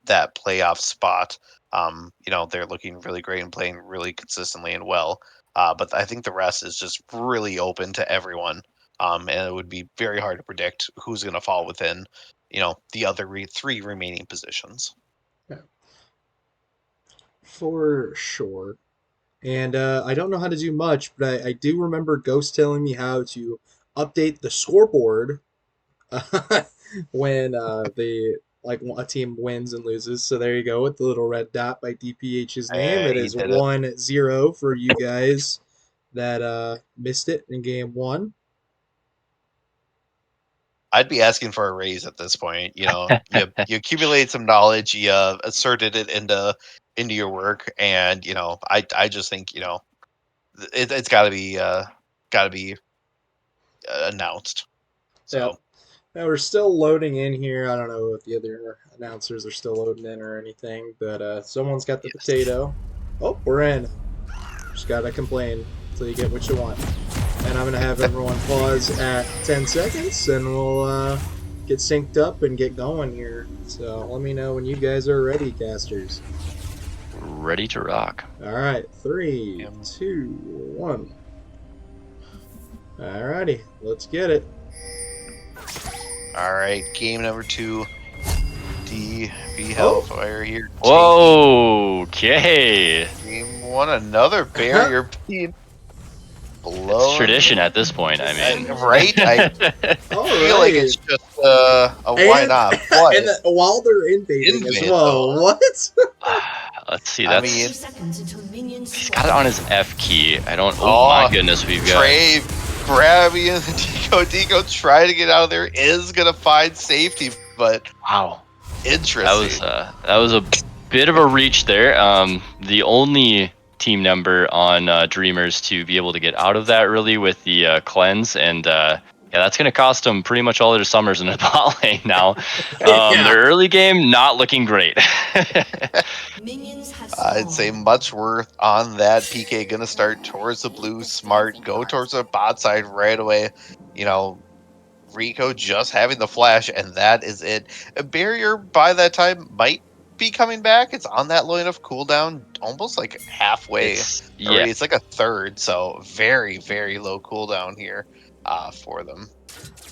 playoff spot. They're looking really great and playing really consistently and well. But I think the rest is just really open to everyone. And it would be very hard to predict who's going to fall within, the other 3 remaining positions. Yeah. For sure. And I don't know how to do much, but I do remember Ghost telling me how to update the scoreboard when a team wins and loses. So there you go with the little red dot by DPH's name. It He is did it. 1-0 for you guys that missed it in game 1. I'd be asking for a raise at this point. You accumulate some knowledge, you asserted it into your work, and I just think it's got to be announced. So. Yeah. Now we're still loading in here. I don't know if the other announcers are still loading in or anything, but someone's got the potato. Oh, we're in. Just gotta complain until you get what you want. And I'm gonna have everyone pause at 10 seconds, and we'll get synced up and get going here. So let me know when you guys are ready, casters. Ready to rock. All right, 3, 2, 1. Alrighty, let's get it. All right, game number 2. DV Hellfire here. Whoa, okay. Game 1, another barrier being blown. It's tradition at this point, I mean. Right? I feel like it's just a why not? But And while they're invading as well. though. What? Let's see, I that's... mean, 2 seconds until minions He's spawn. got it on his F key. I don't... Oh, my goodness, we've got... Trey grabbing the Deco trying to get out of there, is going to find safety, but Wow. interesting. That was a bit of a reach there. The only team member on Dreamers to be able to get out of that really with the cleanse, and yeah, that's going to cost them pretty much all their summers in the bot lane now. Their early game not looking great. Minions have I'd say spawned. much worth on that. PK going to start towards the blue, smart, go towards the bot side right away. Rico just having the flash, and that is it. A barrier by that time might be coming back. It's on that low enough cooldown, almost like halfway. Yeah. It's like a third, so very, very low cooldown here for them.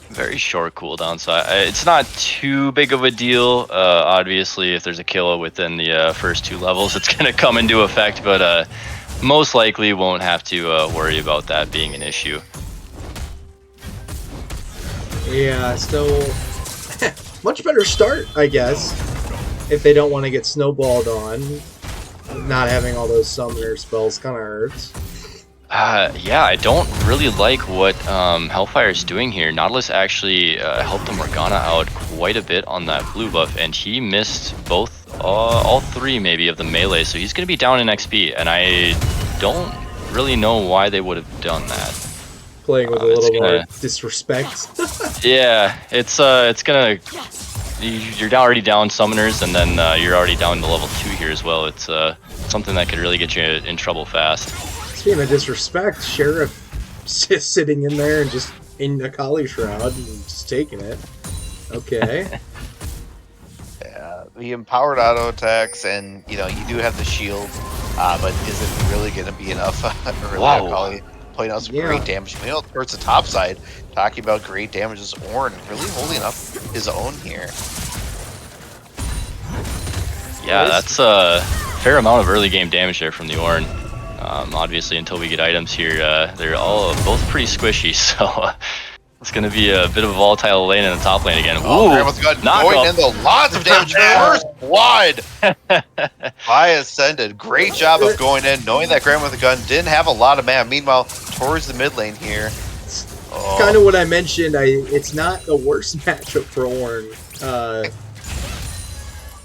Very short cooldown, so it's not too big of a deal. Obviously, if there's a kill within the first 2 levels, it's going to come into effect, but most likely won't have to worry about that being an issue. Yeah, still much better start, I guess, if they don't want to get snowballed on. Not having all those summoner spells kind of hurts. Yeah, I don't really like what Hellfire is doing here. Nautilus actually helped the Morgana out quite a bit on that blue buff, and he missed both, all 3 maybe of the melee, so he's going to be down in XP, and I don't really know why they would have done that. Playing with a little more disrespect. Yeah, it's gonna... You're already down summoners, and then you're already down to level 2 here as well. It's something that could really get you in trouble fast. Speaking of disrespect, Sheriff just sitting in there and just in a Kali Shroud and just taking it. Okay. Yeah, the empowered auto attacks, and you know, you do have the shield, but is it really going to be enough? Wow. Kali putting out some great damage. You know, towards the top side, talking about great damage, is Ornn really holding up his own here. Yeah, that's a fair amount of early game damage there from the Ornn. Obviously, until we get items here, they're all both pretty squishy, so it's going to be a bit of a volatile lane in the top lane again. Oh, Grandma's got going in, though. Lots of damage. First blood by Ascended. Great job of going in, knowing that Grandma with a gun didn't have a lot of mana. Meanwhile, towards the mid lane here. Kind of what I mentioned. It's not the worst matchup for Ornn.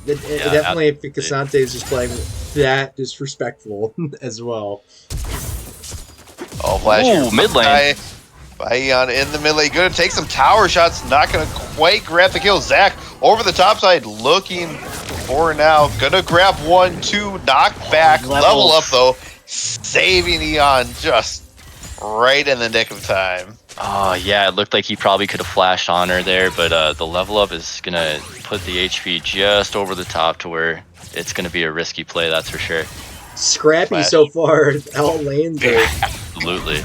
Definitely, if Cassante is just playing that disrespectful as well. Oh, Flash here. Mid lane. By Eon in the mid lane. Going to take some tower shots. Not going to quite grab the kill. Zach over the top side looking for now. Going to grab 1, 2, knock back. Level up, though. Saving Eon just right in the nick of time. Oh, yeah, it looked like he probably could have flashed on her there, but the level up is going to put the HP just over the top to where it's going to be a risky play, that's for sure. Scrappy so far. All lanes are... Absolutely.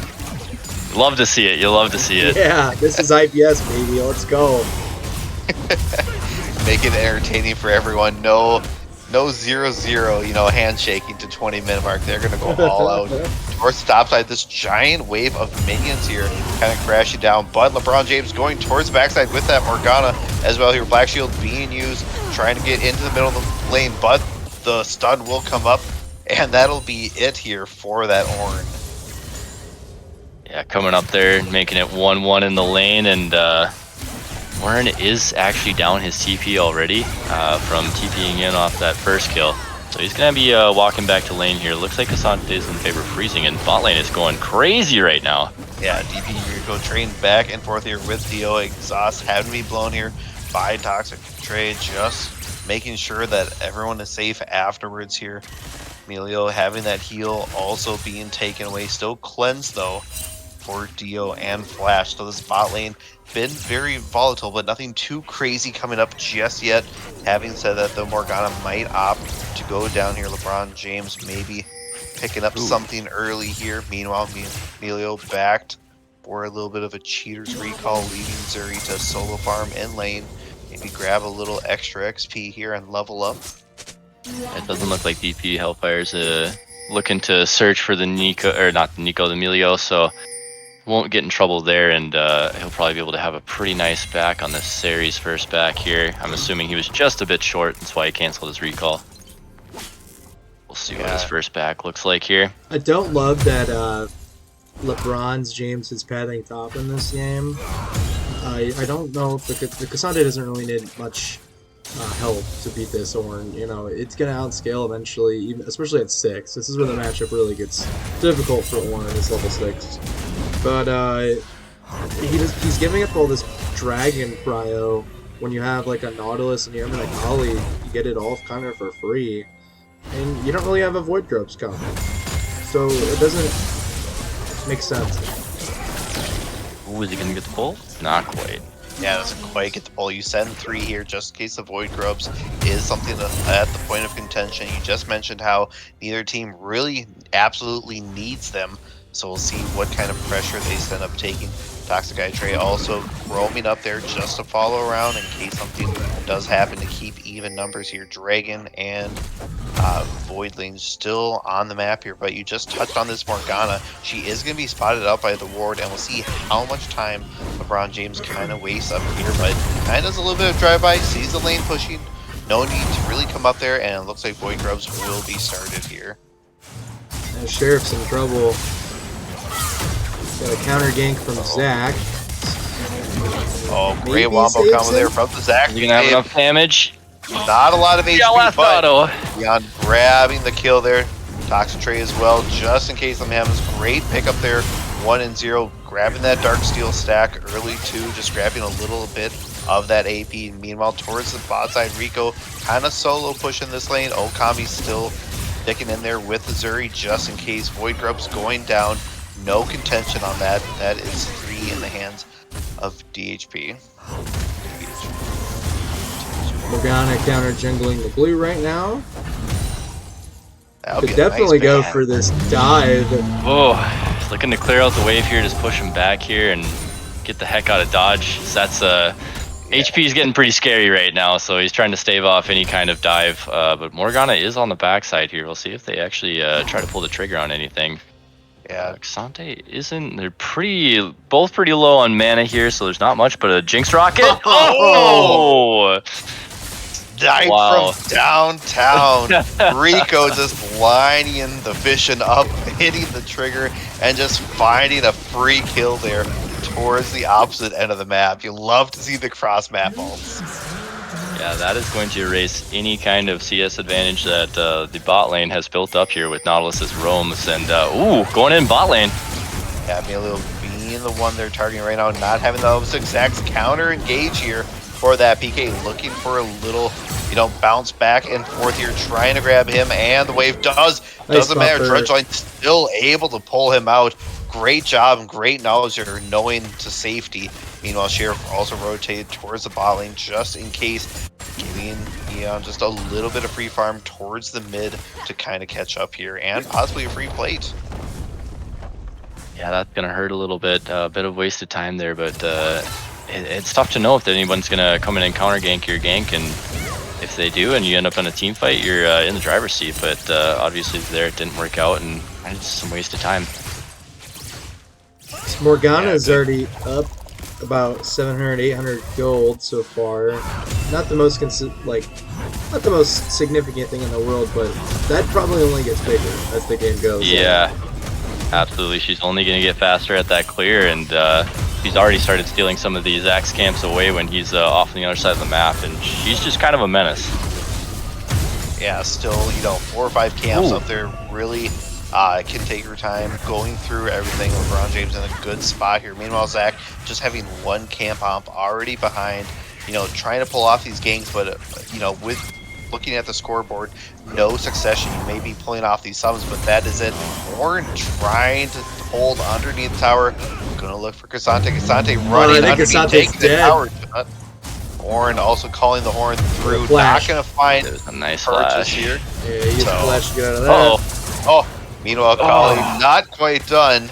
Love to see it. You'll love to see it. Yeah, this is IPS, baby. Let's go. Make it entertaining for everyone. No 0-0, you know, handshaking to 20-minute mark. They're going to go all out towards the top side. This giant wave of minions here kind of crashing down. But LeBron James going towards the backside with that Morgana as well here. Black Shield being used, trying to get into the middle of the lane. But the stun will come up, and that'll be it here for that Ornn. Yeah, coming up there, making it 1-1 in the lane, and Ornn is actually down his TP already from TPing in off that first kill. So he's going to be walking back to lane here. Looks like Cassante is in favor of freezing, and bot lane is going crazy right now. Yeah, DP here go train back and forth here with Dio. Exhaust having to be blown here by Toxic Trade, just making sure that everyone is safe afterwards here. Emilio having that heal also being taken away. Still cleansed, though, for Dio and Flash. So this bot lane been very volatile, but nothing too crazy coming up just yet. Having said that, the Morgana might opt to go down here. LeBron James maybe picking up something early here. Meanwhile, Emilio backed for a little bit of a cheater's recall, leaving Zuri to solo farm in lane. Maybe grab a little extra XP here and level up. It doesn't look like DP Hellfire's looking to search for the Nico, or not the Nico, the Emilio, so won't get in trouble there, and he'll probably be able to have a pretty nice back on the series first back here. I'm assuming he was just a bit short, that's why he canceled his recall. We'll see what his first back looks like here. I don't love that LeBron's James is padding top in this game. I don't know if the Cassandra doesn't really need much help to beat this Ornn. You know, it's gonna outscale eventually, even, especially at 6. This is where the matchup really gets difficult for Ornn. It's level 6. But he's giving up all this dragon prio. When you have like a Nautilus and you have an Akali, you get it all kind of for free, and you don't really have a Void Grubs coming, so it doesn't make sense. Ooh, is he gonna get the pull? Not quite. Yeah, doesn't quite get the pull. You send 3 here just in case the Void Grubs is something at the point of contention. You just mentioned how neither team really absolutely needs them. So we'll see what kind of pressure they end up taking. Toxic Eye Trey also roaming up there just to follow around in case something does happen to keep even numbers here. Dragon and Voidling still on the map here, but you just touched on this Morgana. She is going to be spotted up by the ward, and we'll see how much time LeBron James kind of wastes up here, but kind of does a little bit of drive-by, sees the lane pushing. No need to really come up there, and it looks like Void Grubs will be started here. And Sheriff's in trouble. Got a counter gank from Zach. Oh, great wombo combo there from the Zach. You gonna have enough damage? Not a lot of HP, last but auto. Beyond grabbing the kill there. Toxic Trey as well, just in case I'm having this great pickup there. 1 and 0, grabbing that Dark Steel stack early too, just grabbing a little bit of that AP. Meanwhile, towards the bot side, Rico kind of solo pushing this lane. Okami still sticking in there with the Zuri just in case. Void Grub's going down. No contention on that. That is 3 in the hands of DHP. Morgana counter jungling the blue right now. That'll Could be a definitely nice go ban. for this dive. Oh, looking to clear out the wave here, just push him back here and get the heck out of dodge. That's HP is getting pretty scary right now, so he's trying to stave off any kind of dive. But Morgana is on the backside here. We'll see if they actually try to pull the trigger on anything. Yeah, Xante isn't. They're both pretty low on mana here, so there's not much. But a Jinx Rocket. Oh! dive Wow. from downtown. Rico just lining the vision up, hitting the trigger, and just finding a free kill there towards the opposite end of the map. You love to see the cross map ults. Yeah, that is going to erase any kind of CS advantage that the bot lane has built up here with Nautilus's roams. And ooh, going in bot lane. Yeah, Emilio being the one they're targeting right now, not having those exact counter engage here for that PK, looking for a little, bounce back and forth here, trying to grab him, and the wave doesn't matter. Drudgeline still able to pull him out. Great job and great knowledge there, knowing to safety. Meanwhile, Sheriff also rotated towards the bot lane just in case, giving just a little bit of free farm towards the mid to kind of catch up here, and possibly a free plate. Yeah, that's gonna hurt a little bit. A bit of wasted time there, but it's tough to know if anyone's gonna come in and counter gank your gank, and if they do, and you end up in a team fight, you're in the driver's seat. But obviously, there it didn't work out, and it's some wasted time. Morgana's already up about 700, 800 gold so far. Not the most not the most significant thing in the world, but that probably only gets bigger as the game goes. Yeah, absolutely. She's only going to get faster at that clear, and she's already started stealing some of these axe camps away when he's off on the other side of the map, and she's just kind of a menace. Yeah, still, 4 or 5 camps up there, really can take her time going through everything. LeBron James in a good spot here. Meanwhile, Zach just having 1 camp omp already behind, trying to pull off these ganks, but, with looking at the scoreboard, no succession. You may be pulling off these summons, but that is it. Warren trying to hold underneath the tower. Gonna look for Cassante. Cassante running underneath, taking the tower. Warren also calling the horn through. Not gonna find a nice purchase flash here. Yeah, you get the flash to get out of that. Oh, meanwhile, Kali not quite done.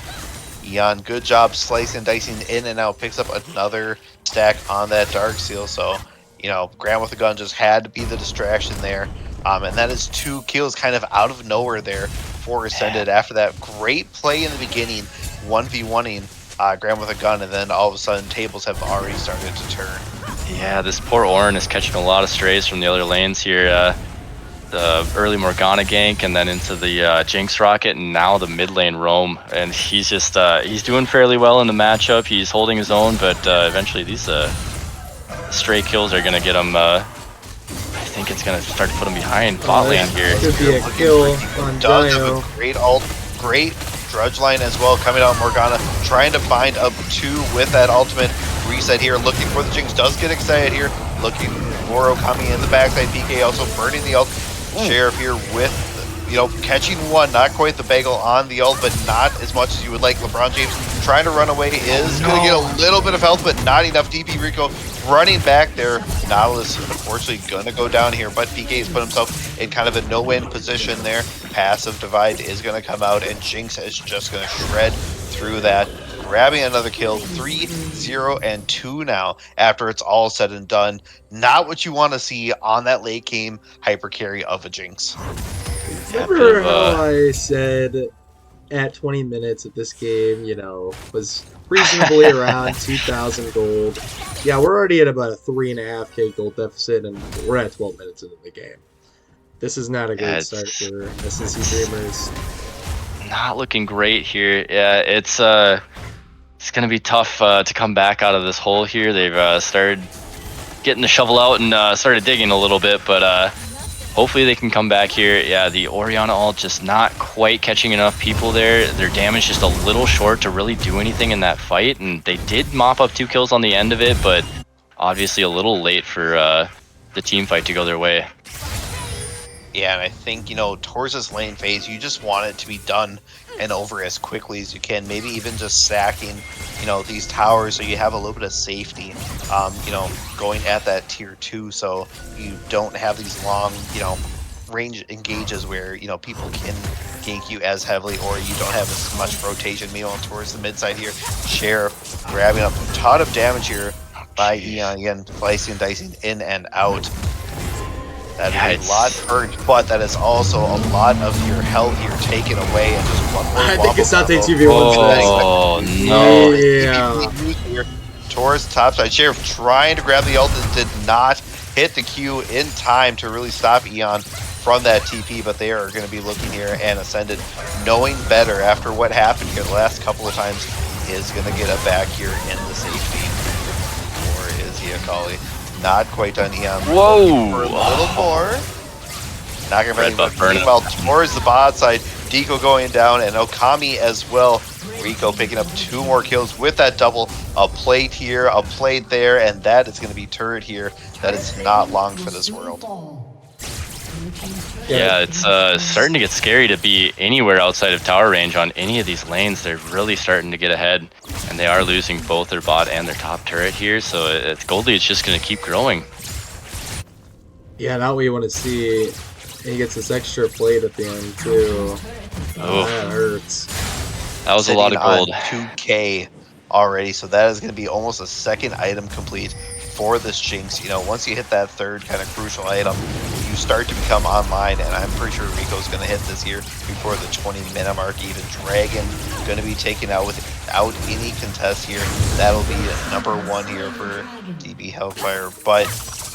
Eon, good job slicing and dicing in and out. Picks up another stack on that Dark Seal. So, Graham with a gun just had to be the distraction there. And that is 2 kills kind of out of nowhere there for Ascended after that great play in the beginning, 1v1ing Graham with a gun, and then all of a sudden tables have already started to turn. Yeah, this poor Orin is catching a lot of strays from the other lanes here. The early Morgana gank, and then into the Jinx Rocket, and now the mid lane roam. And he's just he's doing fairly well in the matchup. He's holding his own, but eventually these stray kills are gonna get him. I think it's gonna start to put him behind bot lane here. Could be a kill on Dio. Great ult, great Drudge line as well coming out. Morgana trying to bind up 2 with that ultimate reset here, looking for the Jinx. Does get excited here, looking for Okami in the backside. PK also burning the ult. Sheriff here with you know, catching one, not quite the bagel on the ult, but not as much as you would like. LeBron James trying to run away is going to get a little bit of health, but not enough. DP Rico running back there. Nautilus unfortunately going to go down here, but PK has put himself in kind of a no-win position there. Passive Divide is going to come out, and Jinx is just going to shred through that, grabbing another kill. 3-0-2 now after it's all said and done. Not what you want to see on that late game hyper carry of a Jinx. Remember how I said at 20 minutes that this game, you know, was reasonably around 2,000 gold? Yeah, we're already at about a 3.5k gold deficit, and we're at 12 minutes into the game. This is not a great start for SNC Dreamers. Not looking great here. Yeah, it's going to be tough to come back out of this hole here. They've started getting the shovel out and started digging a little bit, but hopefully they can come back here. Yeah, the Orianna ult just not quite catching enough people there. Their damage just a little short to really do anything in that fight, and they did mop up 2 kills on the end of it, but obviously a little late for the team fight to go their way. Yeah, and I think, you know, towards this lane phase, you just want it to be done and over as quickly as you can. Maybe even just sacking, you know, these towers so you have a little bit of safety, you know, going at that tier 2 so you don't have these long, you know, range engages where, you know, people can gank you as heavily or you don't have as much rotation. Meanwhile, towards the mid side here, Sheriff grabbing up a ton of damage here by Eon, again, slicing, dicing in and out. That is a lot hurt, but that is also a lot of your health here taken away, and just one more. I think it's not the 2v1. Oh no! Yeah. Towards the top side, Sheriff trying to grab the ult, did not hit the Q in time to really stop Eon from that TP, but they are going to be looking here, and Ascended, knowing better after what happened here the last couple of times, is going to get it back here in the safety. Or is he a Akali? Not quite done. Eon. Whoa! For a little more. Not gonna Red buff burn. Well, towards the bot side, Deco going down, and Okami as well. Rico picking up 2 more kills with that double. A plate here, a plate there, and that is going to be turret here. That is not long for this world. Yeah, it's starting to get scary to be anywhere outside of tower range on any of these lanes. They're really starting to get ahead, and they are losing both their bot and their top turret here, so gold lead's just going to keep growing. Yeah, not what you want to see. He gets this extra plate at the end, too. Oh, that hurts. That was a lot of gold. 2k already, so that is going to be almost a second item complete for this Jinx. You know, once you hit that third kind of crucial item, you start to become online, and I'm pretty sure Rico's going to hit this here before the 20-minute mark. Even Dragon going to be taken out without any contest here. That'll be number 1 here for DB Hellfire, but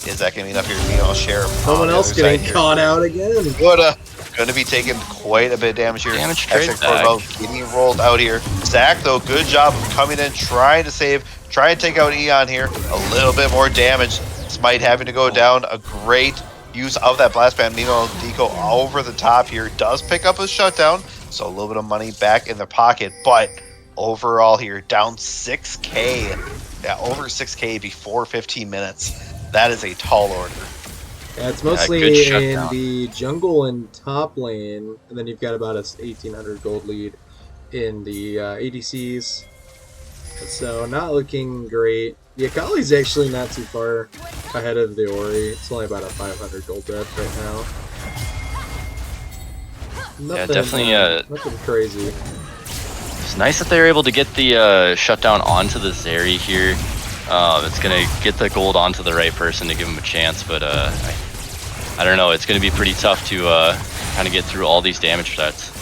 is that going to be enough here? Meanwhile, Sheriff. Someone else getting caught out again. Going to be taking quite a bit of damage here. Damage trade getting rolled out here. Zach, though, good job of coming in, trying to save, trying to take out Eon here. A little bit more damage. Smite having to go down. A great use of that blast band. Meanwhile, Deco over the top here does pick up a shutdown, so a little bit of money back in their pocket. But overall here, down 6k. Yeah, over 6k before 15 minutes. That is a tall order. Yeah, it's mostly in the jungle and top lane, and then you've got about a 1,800 gold lead in the ADCs. So not looking great. The Akali's actually not too far ahead of the Ori. It's only about a 500 gold depth right now. Nothing, yeah, definitely. Nothing crazy. It's nice that they're able to get the shutdown onto the Zeri here. It's going to get the gold onto the right person to give him a chance, but I don't know. It's going to be pretty tough to kind of get through all these damage threats.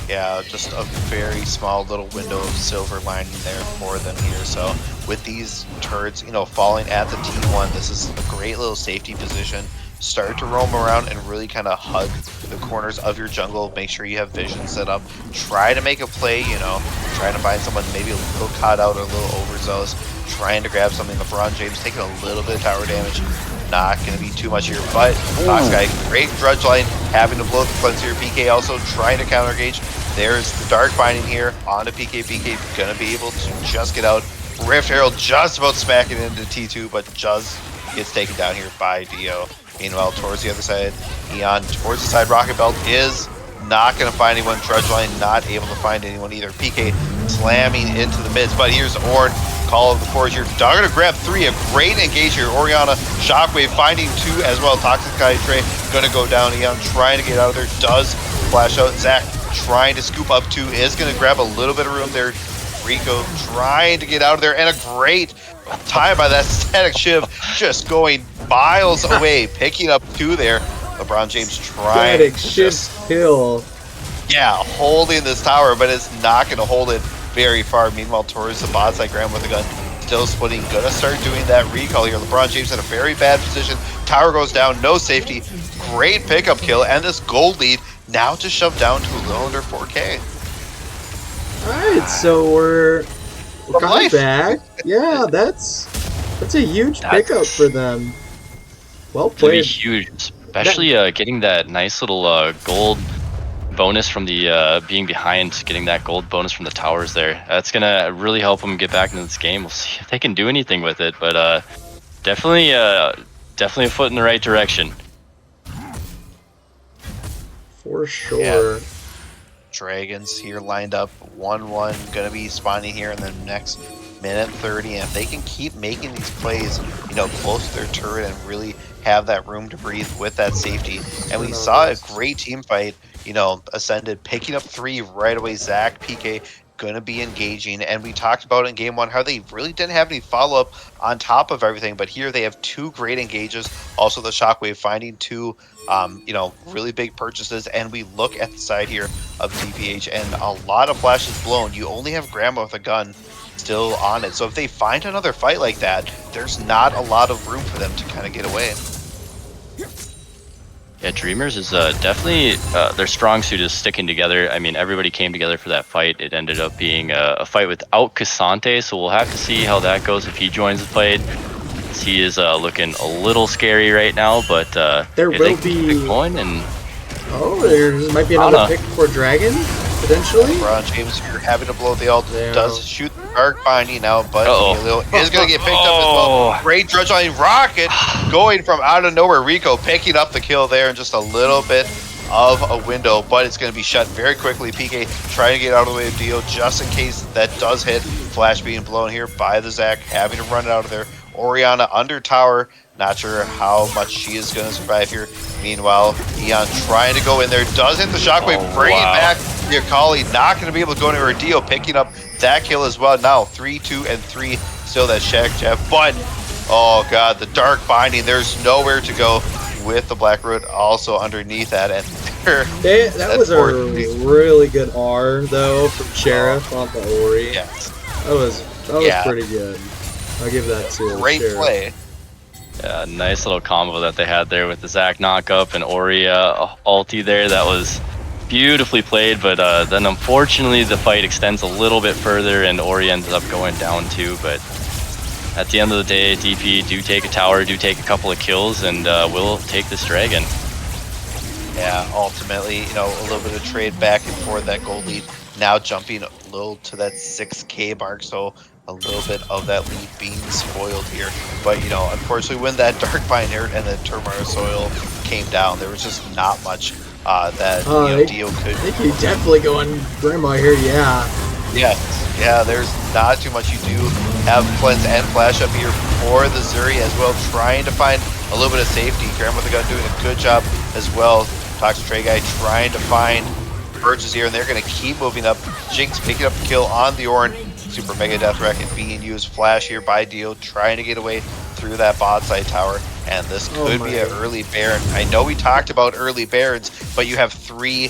Yeah, just a very small little window of silver lining there for them here. So with these turrets, you know, falling at the T1, this is a great little safety position. Start to roam around and really kind of hug the corners of your jungle. Make sure you have vision set up. Try to make a play, you know, trying to find someone maybe a little caught out or a little overzealous. Trying to grab something. LeBron James taking a little bit of tower damage. Not going to be too much here, but Fox Guy, great Drudge Line, having to blow the cleanse here. PK also trying to counter engage. There's the Dark Binding here onto PK. PK going to be able to just get out. Rift Herald just about smacking into T2, but just gets taken down here by Dio. Meanwhile, towards the other side, Eon towards the side. Rocket Belt is not going to find anyone. Trudge Line not able to find anyone either. PK slamming into the mids, but here's Orn. Call of the Forge here. Dog going to grab 3. A great engage here. Orianna, Shockwave finding 2 as well. Toxic Sky Trey going to go down. Eon trying to get out of there. Does flash out. Zach trying to scoop up 2. Is going to grab a little bit of room there. Rico trying to get out of there. And a great time by that Static Shiv, just going miles away, picking up 2 there. LeBron James trying Static Shiv kill. Yeah, holding this tower, but it's not going to hold it very far. Meanwhile, towards the bot side, Graham with the gun, still splitting. Gonna start doing that recall here. LeBron James in a very bad position. Tower goes down, no safety. Great pickup kill, and this gold lead now just shoved down to a little under 4K. Alright, so we're coming back. Yeah, that's a huge pickup for them. Well played. Huge, especially getting that nice little gold bonus from the being behind, getting that gold bonus from the towers there. That's gonna really help them get back into this game. We'll see if they can do anything with it, but definitely a foot in the right direction. For sure. Yeah. Dragons here lined up 1-1, gonna be spawning here in the next minute 30, and if they can keep making these plays, you know, close to their turret and really have that room to breathe with that safety. And we saw a great team fight, you know, Ascended picking up 3 right away. Zach, PK going to be engaging, and we talked about in game 1 how they really didn't have any follow-up on top of everything, but here they have 2 great engages. Also the Shockwave finding 2 you know, really big purchases, and we look at the side here of DPH and a lot of flashes blown. You only have Grandma with a gun still on it, so if they find another fight like that, there's not a lot of room for them to kind of get away. Yeah, Dreamers is definitely their strong suit is sticking together. I mean, everybody came together for that fight. It ended up being a fight without Cassante, so we'll have to see how that goes if he joins the fight. He is looking a little scary right now, but there will be going and there might be another pick for Dragon potentially. LeBron James, you're having to blow the ult. Does shoot the Dark Binding out, but is going to get picked up as well. Great Drudge Line Rocket going from out of nowhere. Rico picking up the kill there in just a little bit of a window, but it's going to be shut very quickly. PK trying to get out of the way of Dio just in case that does hit. Flash being blown here by the Zach, having to run out of there. Orianna under tower, not sure how much she is going to survive here. Meanwhile, Eon trying to go in there, does hit the Shockwave, bringing back the Akali, not going to be able to go anywhere. Dio picking up that kill as well. Now 3, 2, and 3, still that Shaq Jeff, but oh god, the Dark Binding, there's nowhere to go with the Black Root also underneath that, and that was a really good R though from Sheriff on the Ori. Yeah. That was pretty good. I'll give that to great Sheriff. Play. Yeah, nice little combo that they had there with the Zac knockup and Ori ulti there. That was beautifully played, but then unfortunately the fight extends a little bit further and Ori ends up going down too. But at the end of the day, DP do take a tower, do take a couple of kills, and will take this dragon. Yeah, ultimately, you know, a little bit of trade back and forth, that gold lead now jumping a little to that 6K mark, so a little bit of that lead being spoiled here. But, you know, unfortunately, when that Dark Pioneer and the Turmoil Soil came down, there was just not much that Dio could... I think you definitely go on Grandma here, yeah. Yeah, there's not too much. You do have Cleanse and Flash up here for the Zuri as well, trying to find a little bit of safety. Graham with the gun doing a good job as well. Toxic Trey guy trying to find purchase here, and they're going to keep moving up. Jinx picking up the kill on the Ornn. Super Mega Death Racket being used. Flash here by Dio, trying to get away through that bot side tower. And this could be an early Baron. I know we talked about early Barons, but you have 3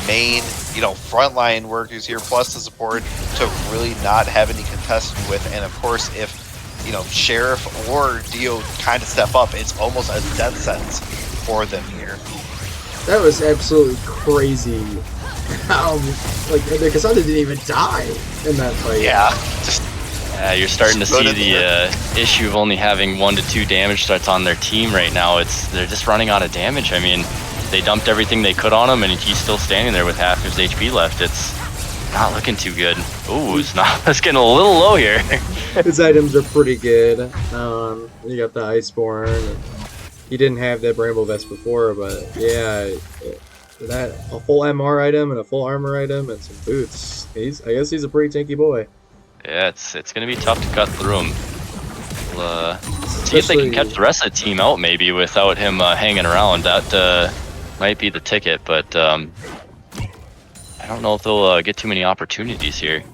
main, you know, frontline workers here, plus the support to really not have any contested with. And of course, if, you know, Sheriff or Dio kind of step up, it's almost a death sentence for them here. That was absolutely crazy. Like, the Cassandra didn't even die in that fight. Yeah. You're starting to see the issue of only having 1 to 2 damage threats on their team right now. They're just running out of damage. I mean, they dumped everything they could on him, and he's still standing there with half his HP left. It's not looking too good. Ooh, it's getting a little low here. His items are pretty good. You got the Iceborne. he didn't have that Bramble Vest before, but yeah, that a full MR item and a full armor item and some boots. I guess he's a pretty tanky boy. Yeah, it's gonna be tough to cut through him. We'll see if they can catch the rest of the team out maybe without him hanging around. That might be the ticket, but I don't know if they'll get too many opportunities here.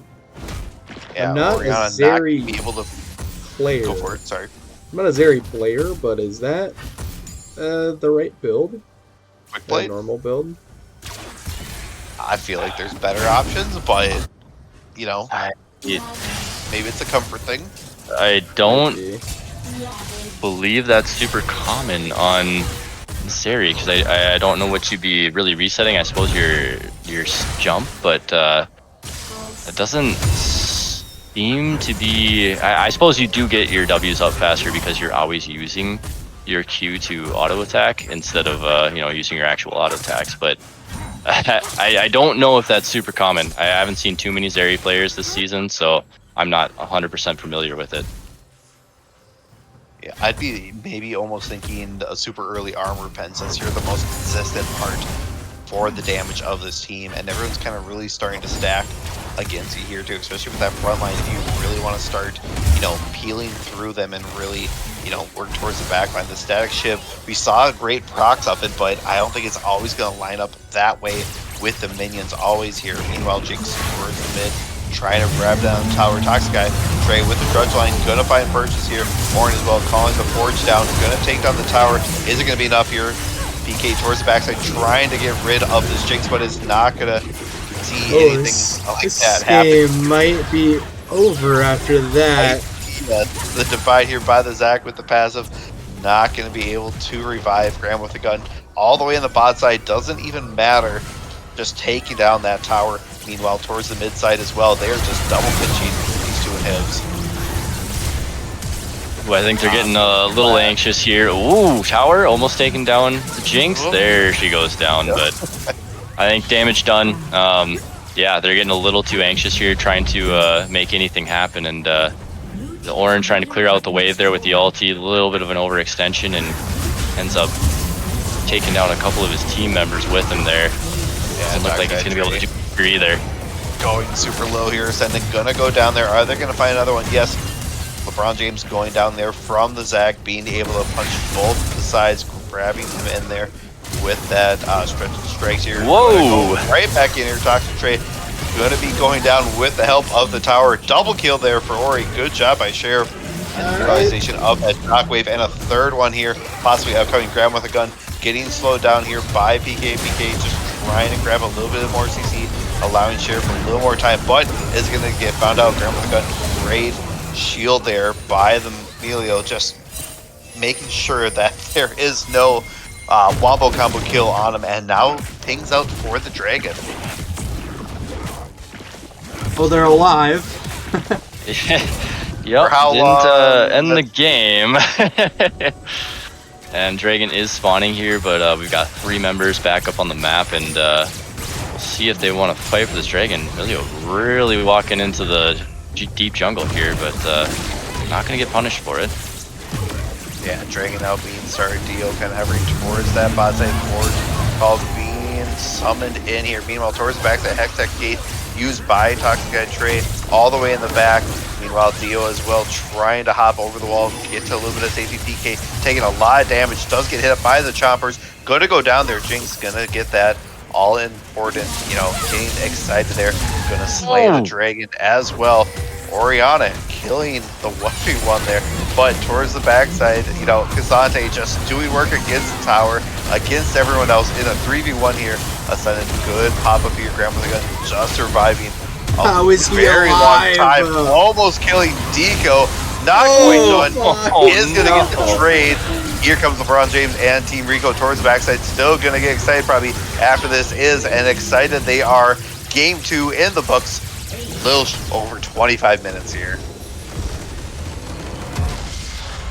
Yeah, I'm not a Zeri be able to player. go for it. Sorry, I'm not a Zeri player, but is that the right build? quick play. Normal build. I feel like there's better options, but you know, maybe it's a comfort thing. I don't believe that's super common on Zeri because I don't know what you'd be really resetting. I suppose your jump, but it doesn't seem to be. I suppose you do get your W's up faster because you're always using your Q to auto attack instead of using your actual auto attacks. But I don't know if that's super common. I haven't seen too many Zeri players this season, so I'm not 100% familiar with it. Yeah, I'd be maybe almost thinking a super early armor pen since you're the most consistent part for the damage of this team, and everyone's kind of really starting to stack against you here too, especially with that front line. If you really want to start, peeling through them and really, work towards the back line. The static ship, we saw great procs of it, but I don't think it's always going to line up that way with the minions always here. Meanwhile, Jinx towards the mid, trying to grab down tower. Toxic guy, Trey with the Drudge line, gonna find purchase here. Orin as well, calling the Forge down, gonna take down the tower. Is it gonna be enough here? PK towards the backside, trying to get rid of this Jinx, but is not gonna see anything like that happen. This game might be over after that. The divide here by the Zac with the passive, not gonna be able to revive Graham with the gun. All the way in the bot side, doesn't even matter. Just taking down that tower. Meanwhile, towards the mid side as well, they are just double pinching these two inhibs. Ooh, I think they're getting a little anxious here. Ooh, tower almost taking down the Jinx. There she goes down, but I think damage done. Yeah, they're getting a little too anxious here, trying to make anything happen, and the Orin trying to clear out the wave there with the ulti, a little bit of an overextension, and ends up taking down a couple of his team members with him there. Doesn't look like he's going to be able to do either. Going super low here, Ascendant gonna go down there. Are they gonna find another one? Yes. LeBron James going down there from the Zac, being able to punch both the sides, grabbing him in there with that stretch and strikes here. Whoa! Right back in here, Toxic Trey. Gonna be going down with the help of the tower. Double kill there for Ori. Good job by Sheriff. And the realization of that shockwave, and a third one here, possibly upcoming. Grab with a gun, getting slowed down here by PK. PK just trying to grab a little bit more CC, allowing Sheriff a little more time, but is going to get found out. Grab with a gun, great shield there by the Melio, just making sure that there is no wombo combo kill on him, and now pings out for the Dragon. Oh, they're alive. Yep, how didn't long? end the game. And Dragon is spawning here, but we've got 3 members back up on the map, and we'll see if they want to fight for this Dragon. Really walking into the deep jungle here, but not going to get punished for it. Yeah, Dragon now being started, Dio kind of hovering towards that bot side. Forge calls being summoned in here. Meanwhile, towards the backside, Hextech Gate used by Toxic Guy Trey all the way in the back. Meanwhile, Dio as well trying to hop over the wall, get to a little bit of safety. PK taking a lot of damage, does get hit up by the chompers. Gonna go down there. Jinx gonna get that all important, getting excited there. Gonna slay the Dragon as well. Orianna killing the 1v1 there, but towards the backside, Cassante just doing work against the tower, against everyone else in a 3v1 here. Ascendant, good pop up here, Grandma the gun, just surviving How is he very alive? long time, almost killing Deco. Not going done. Is gonna get the trade. Here comes LeBron James and Team Rico towards the backside. Still gonna get excited probably after this is, and excited they are. Game 2 in the books. Little over 25 minutes here.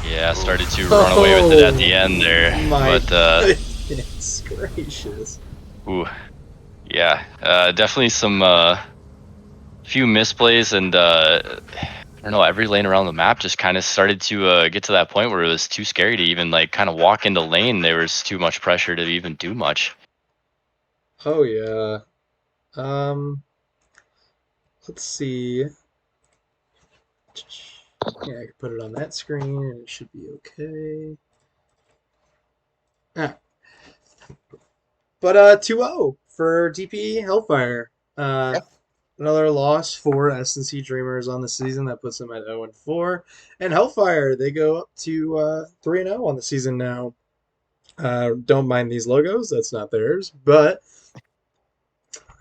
Yeah, started to run away with it at the end there, but goodness gracious. ooh, yeah, definitely some few misplays, and don't know, every lane around the map just kind of started to get to that point where it was too scary to even like kind of walk into lane. There was too much pressure to even do much. Oh yeah. Let's see. Yeah, I can put it on that screen and it should be okay. Ah. But 2-0 for DP Hellfire. Another loss for SNC Dreamers on the season. That puts them at 0-4. And Hellfire, they go up to 3-0 on the season now. Don't mind these logos. That's not theirs. But,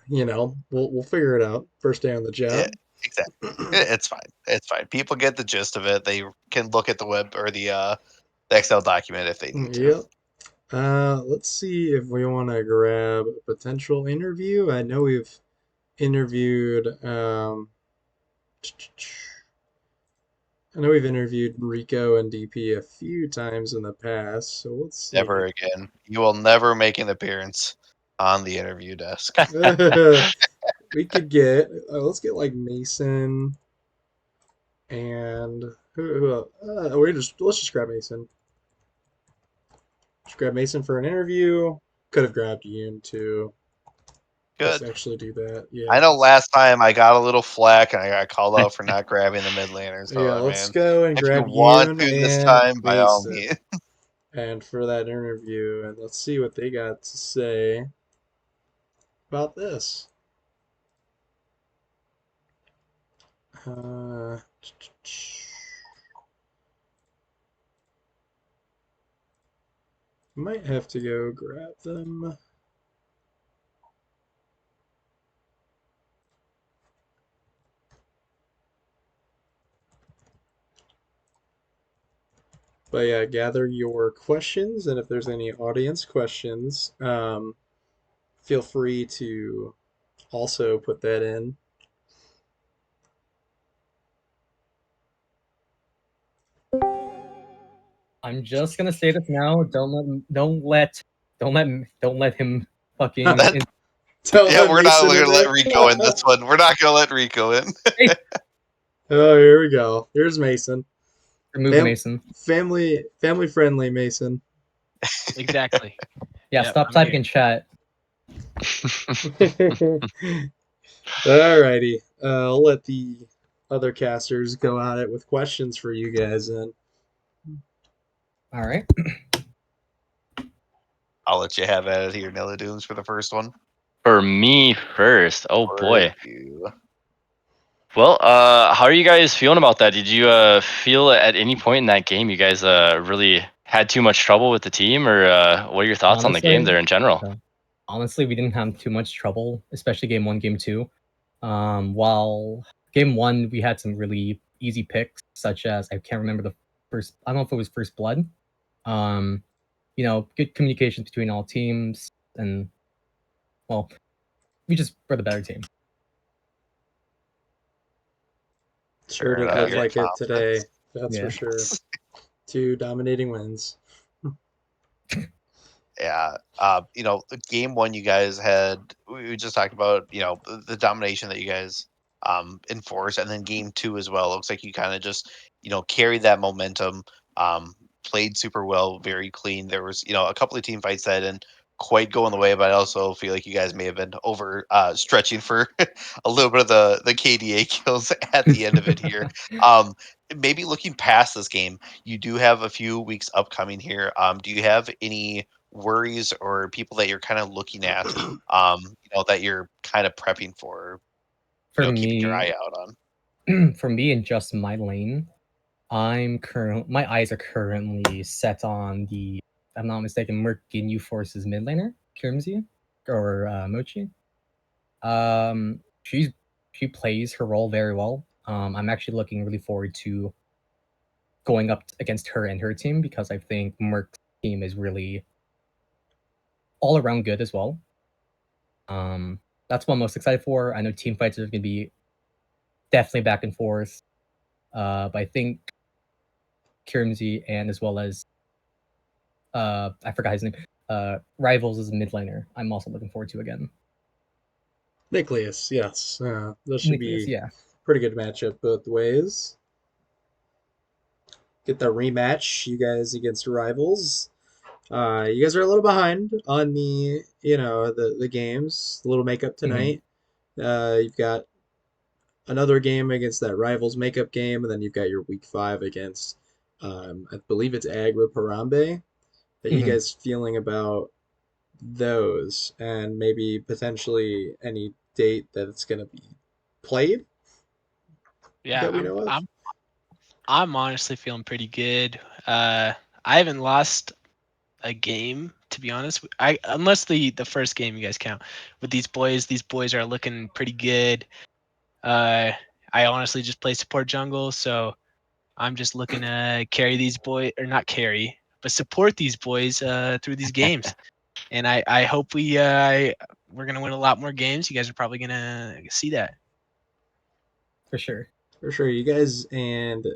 we'll figure it out. First day on the job. Yeah, exactly. It's fine. It's fine. People get the gist of it. They can look at the web or the Excel document if they need to. Yep. Let's see if we want to grab a potential interview. I know we've interviewed Rico and DP a few times in the past, so let's see. Never again. You will never make an appearance on the interview desk. We could get let's get like Mason and who else? Let's just grab Mason. Just grab Mason for an interview. Could have grabbed Yoon too. Good. Let's actually do that. Yeah. I know last time I got a little flack and I got called out for not grabbing the mid laner. So Yeah, let's man, go and if grab you want Yoon to this and time, by all Mason. means. And for that interview, and let's see what they got to say about this. Might have to go grab them. But yeah, gather your questions, and if there's any audience questions, feel free to also put that in. I'm just gonna say this now. Don't let him fucking. Yeah, we're not gonna let Rico in this one. We're not gonna let Rico in. Oh, here we go. Here's Mason. Remove Mason. Family friendly Mason. Exactly. Yeah, stop typing in chat. Alrighty. I'll let the other casters go at it with questions for you guys then. All right. I'll let you have at it here, Nilla Dooms, for the first one. For me first. Oh boy. You. Well, how are you guys feeling about that? Did you feel at any point in that game you guys really had too much trouble with the team, or what are your thoughts on the game there in general? Honestly, we didn't have too much trouble, especially game 1, game 2. While game 1 we had some really easy picks, such as I can't remember the first. I don't know if it was First Blood. Good communications between all teams, and well, we just were the better team. Sure did look like it today. That's for sure. 2 dominating wins. Yeah. Game 1 you guys had, we just talked about, the domination that you guys enforced, and then game 2 as well. It looks like you kind of just, carried that momentum, played super well, very clean. There was, a couple of team fights that didn't quite go in the way, but I also feel like you guys may have been over stretching for a little bit of the KDA kills at the end of it here. Maybe looking past this game, you do have a few weeks upcoming here. Do you have any worries or people that you're kind of looking at, that you're kind of prepping for keeping your eye out on? For me, in just my lane, my eyes are currently set on the, if I'm not mistaken, Merc Ginyu Force's mid laner, Kirmzy, or Mochi. She plays her role very well. I'm actually looking really forward to going up against her and her team, because I think Merc's team is really all around good as well. That's what I'm most excited for. I know team fights are going to be definitely back and forth, but I think Kirmzy and as well as I forgot his name, Rivals is a mid laner, I'm also looking forward to again. Nicholas, yes. That should be pretty good matchup both ways. get the rematch. You guys against rivals. You guys are a little behind on the games. A little makeup tonight. You've got another game against that rivals makeup game, and then you've got your week 5 against I believe it's Agra Parambe. Are you guys feeling about those, and maybe potentially any date that it's going to be played Yeah, that we know of? I'm honestly feeling pretty good. I haven't lost a game, to be honest. Unless the first game you guys count with these boys. These boys are looking pretty good. I honestly just play support jungle, so I'm just looking to carry these boys, or not carry, but support these boys through these games. And I hope we're gonna win a lot more games. You guys are probably gonna see that. For sure. For sure. You guys and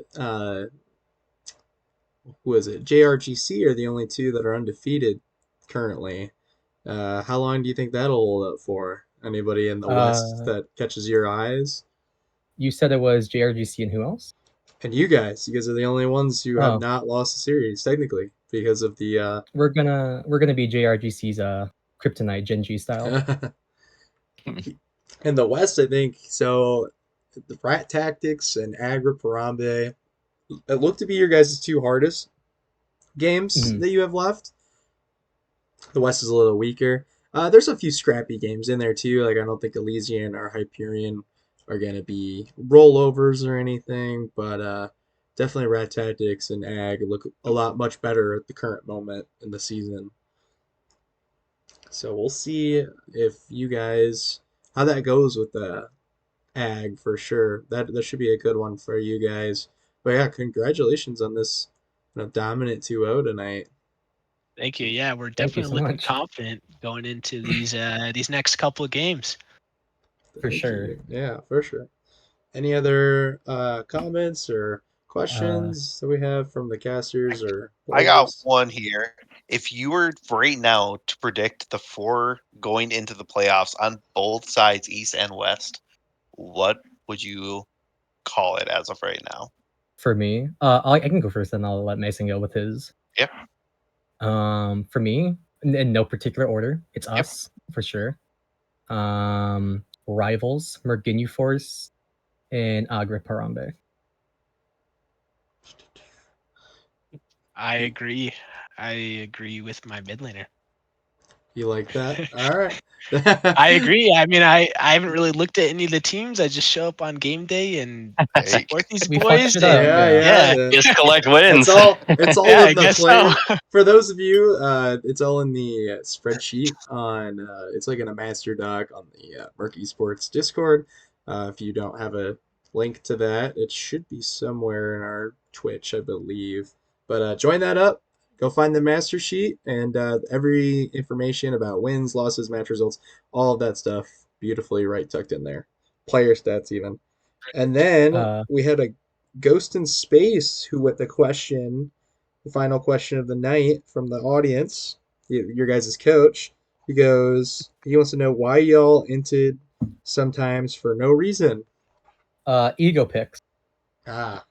who is it? JRGC are the only two that are undefeated currently. How long do you think that'll hold up for? Anybody in the West that catches your eyes? You said it was JRGC and who else? And you guys are the only ones who have not lost a series technically because of the. We're gonna be JRGC's Kryptonite Genji style. In the West, I think so. The Rat Tactics and Agra Parambe, it looked to be your guys' two hardest games that you have left. The West is a little weaker. There's a few scrappy games in there too. Like I don't think Elysian or Hyperion are gonna be rollovers or anything, but definitely Rat Tactics and Ag look a lot much better at the current moment in the season. So we'll see if you guys how that goes with the Ag for sure. That should be a good one for you guys. But yeah, congratulations on this dominant 2-0 tonight. Thank you. Yeah, we're definitely looking confident going into these next couple of games. For sure. Yeah, for sure. Any other comments or questions that we have from the casters or players? I got one here. If you were right now to predict the 4 going into the playoffs on both sides, East and West, what would you call it as of right now? For me, I can go first, and I'll let Mason go with his. Yep. For me, in no particular order, it's us for sure. Rivals, Merginu Force, and Agra Parambe. I agree. I agree with my mid laner. You like that? All right. I agree. I mean, I haven't really looked at any of the teams. I just show up on game day and support these boys. Yeah. Just collect wins. It's all in the play. For those of you, it's all in the spreadsheet on. It's like in a master doc on the Merc Esports Discord. If you don't have a link to that, it should be somewhere in our Twitch, I believe. But join that up. Go find the master sheet and every information about wins, losses, match results, all of that stuff beautifully right tucked in there. Player stats even. And then we had a Ghost in Space who with the final question of the night from the audience, your guys' coach. He wants to know why y'all entered sometimes for no reason. Ego picks. Just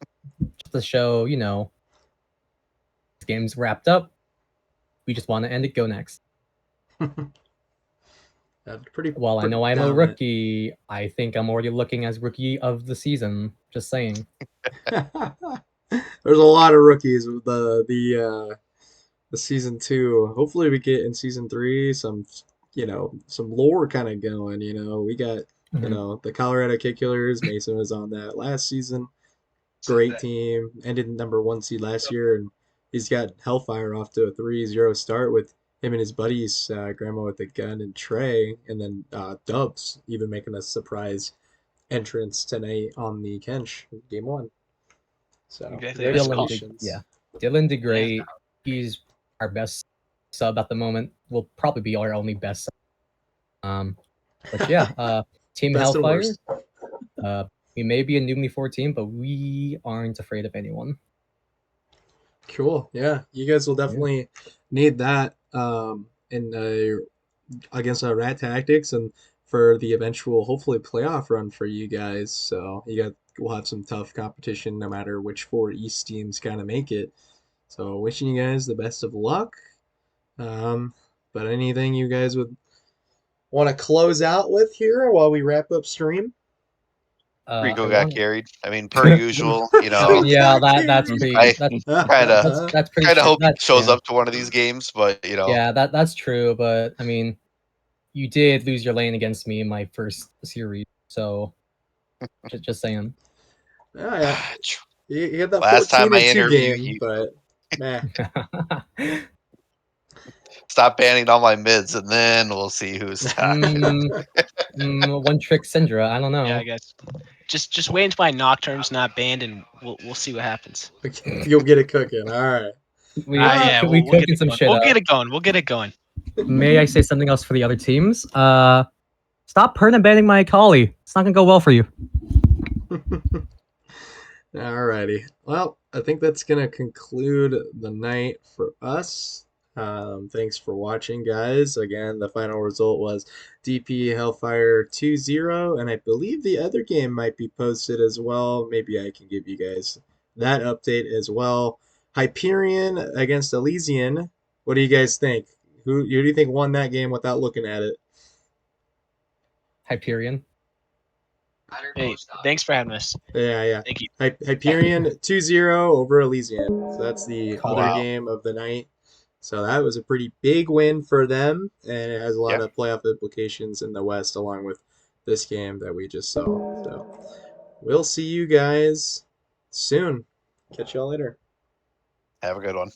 to show, game's wrapped up. We just want to end it. Go next. While I know I'm a rookie, I think I'm already looking as rookie of the season. Just saying. There's a lot of rookies with the season 2. Hopefully we get in season 3 some lore kind of going. We got the Colorado Kick Killers. Mason was on that last season. Great team. Ended number 1 seed last year, and he's got Hellfire off to a 3-0 start with him and his buddies, Grandma with the Gun and Trey, and then Dubs even making a surprise entrance tonight on the Kench game 1. So congratulations. Dylan did great. He's our best sub at the moment. Will probably be our only best sub. But yeah, Team Hellfire. We may be a newly 14, but we aren't afraid of anyone. Cool. Yeah, you guys will definitely need that against Rat Tactics, and for the eventual, hopefully, playoff run for you guys. So we'll have some tough competition no matter which 4 East teams kind of make it. So wishing you guys the best of luck. But anything you guys would want to close out with here while we wrap up stream? Rico I got want. carried. I mean, per usual, you know. Yeah, that's pretty. I That's that's pretty. kind of hope he That's shows yeah. up to one of these games, but you know. Yeah, that's true. But I mean, you did lose your lane against me in my first series, so just saying. Oh, yeah. You had that Last 14 time I and 2 interviewed game, you, but meh. stop banning all my mids, and then we'll see who's talking. One trick Syndra. I don't know. Yeah, I guess. Just wait until my Nocturne's not banned, and we'll see what happens. Okay, you'll get it cooking. All right. Yeah, we we'll get cooking it some going. shit We'll up. get it going. We'll get it going. May I say something else for the other teams? Stop perna banning my Akali. It's not gonna go well for you. Alrighty. Well, I think that's gonna conclude the night for us. Thanks for watching, guys. Again, the final result was DP Hellfire 2-0, and I believe the other game might be posted as well. Maybe I can give you guys that update as well. Hyperion against Elysian. What do you guys think? Who do you think won that game without looking at it? Hyperion. Hey, thanks for having us. Yeah. Thank you. Hyperion 2-0 over Elysian. So that's the other Wow. game of the night. So that was a pretty big win for them, and it has a lot of playoff implications in the West along with this game that we just saw. So we'll see you guys soon. Catch y'all later. Have a good one.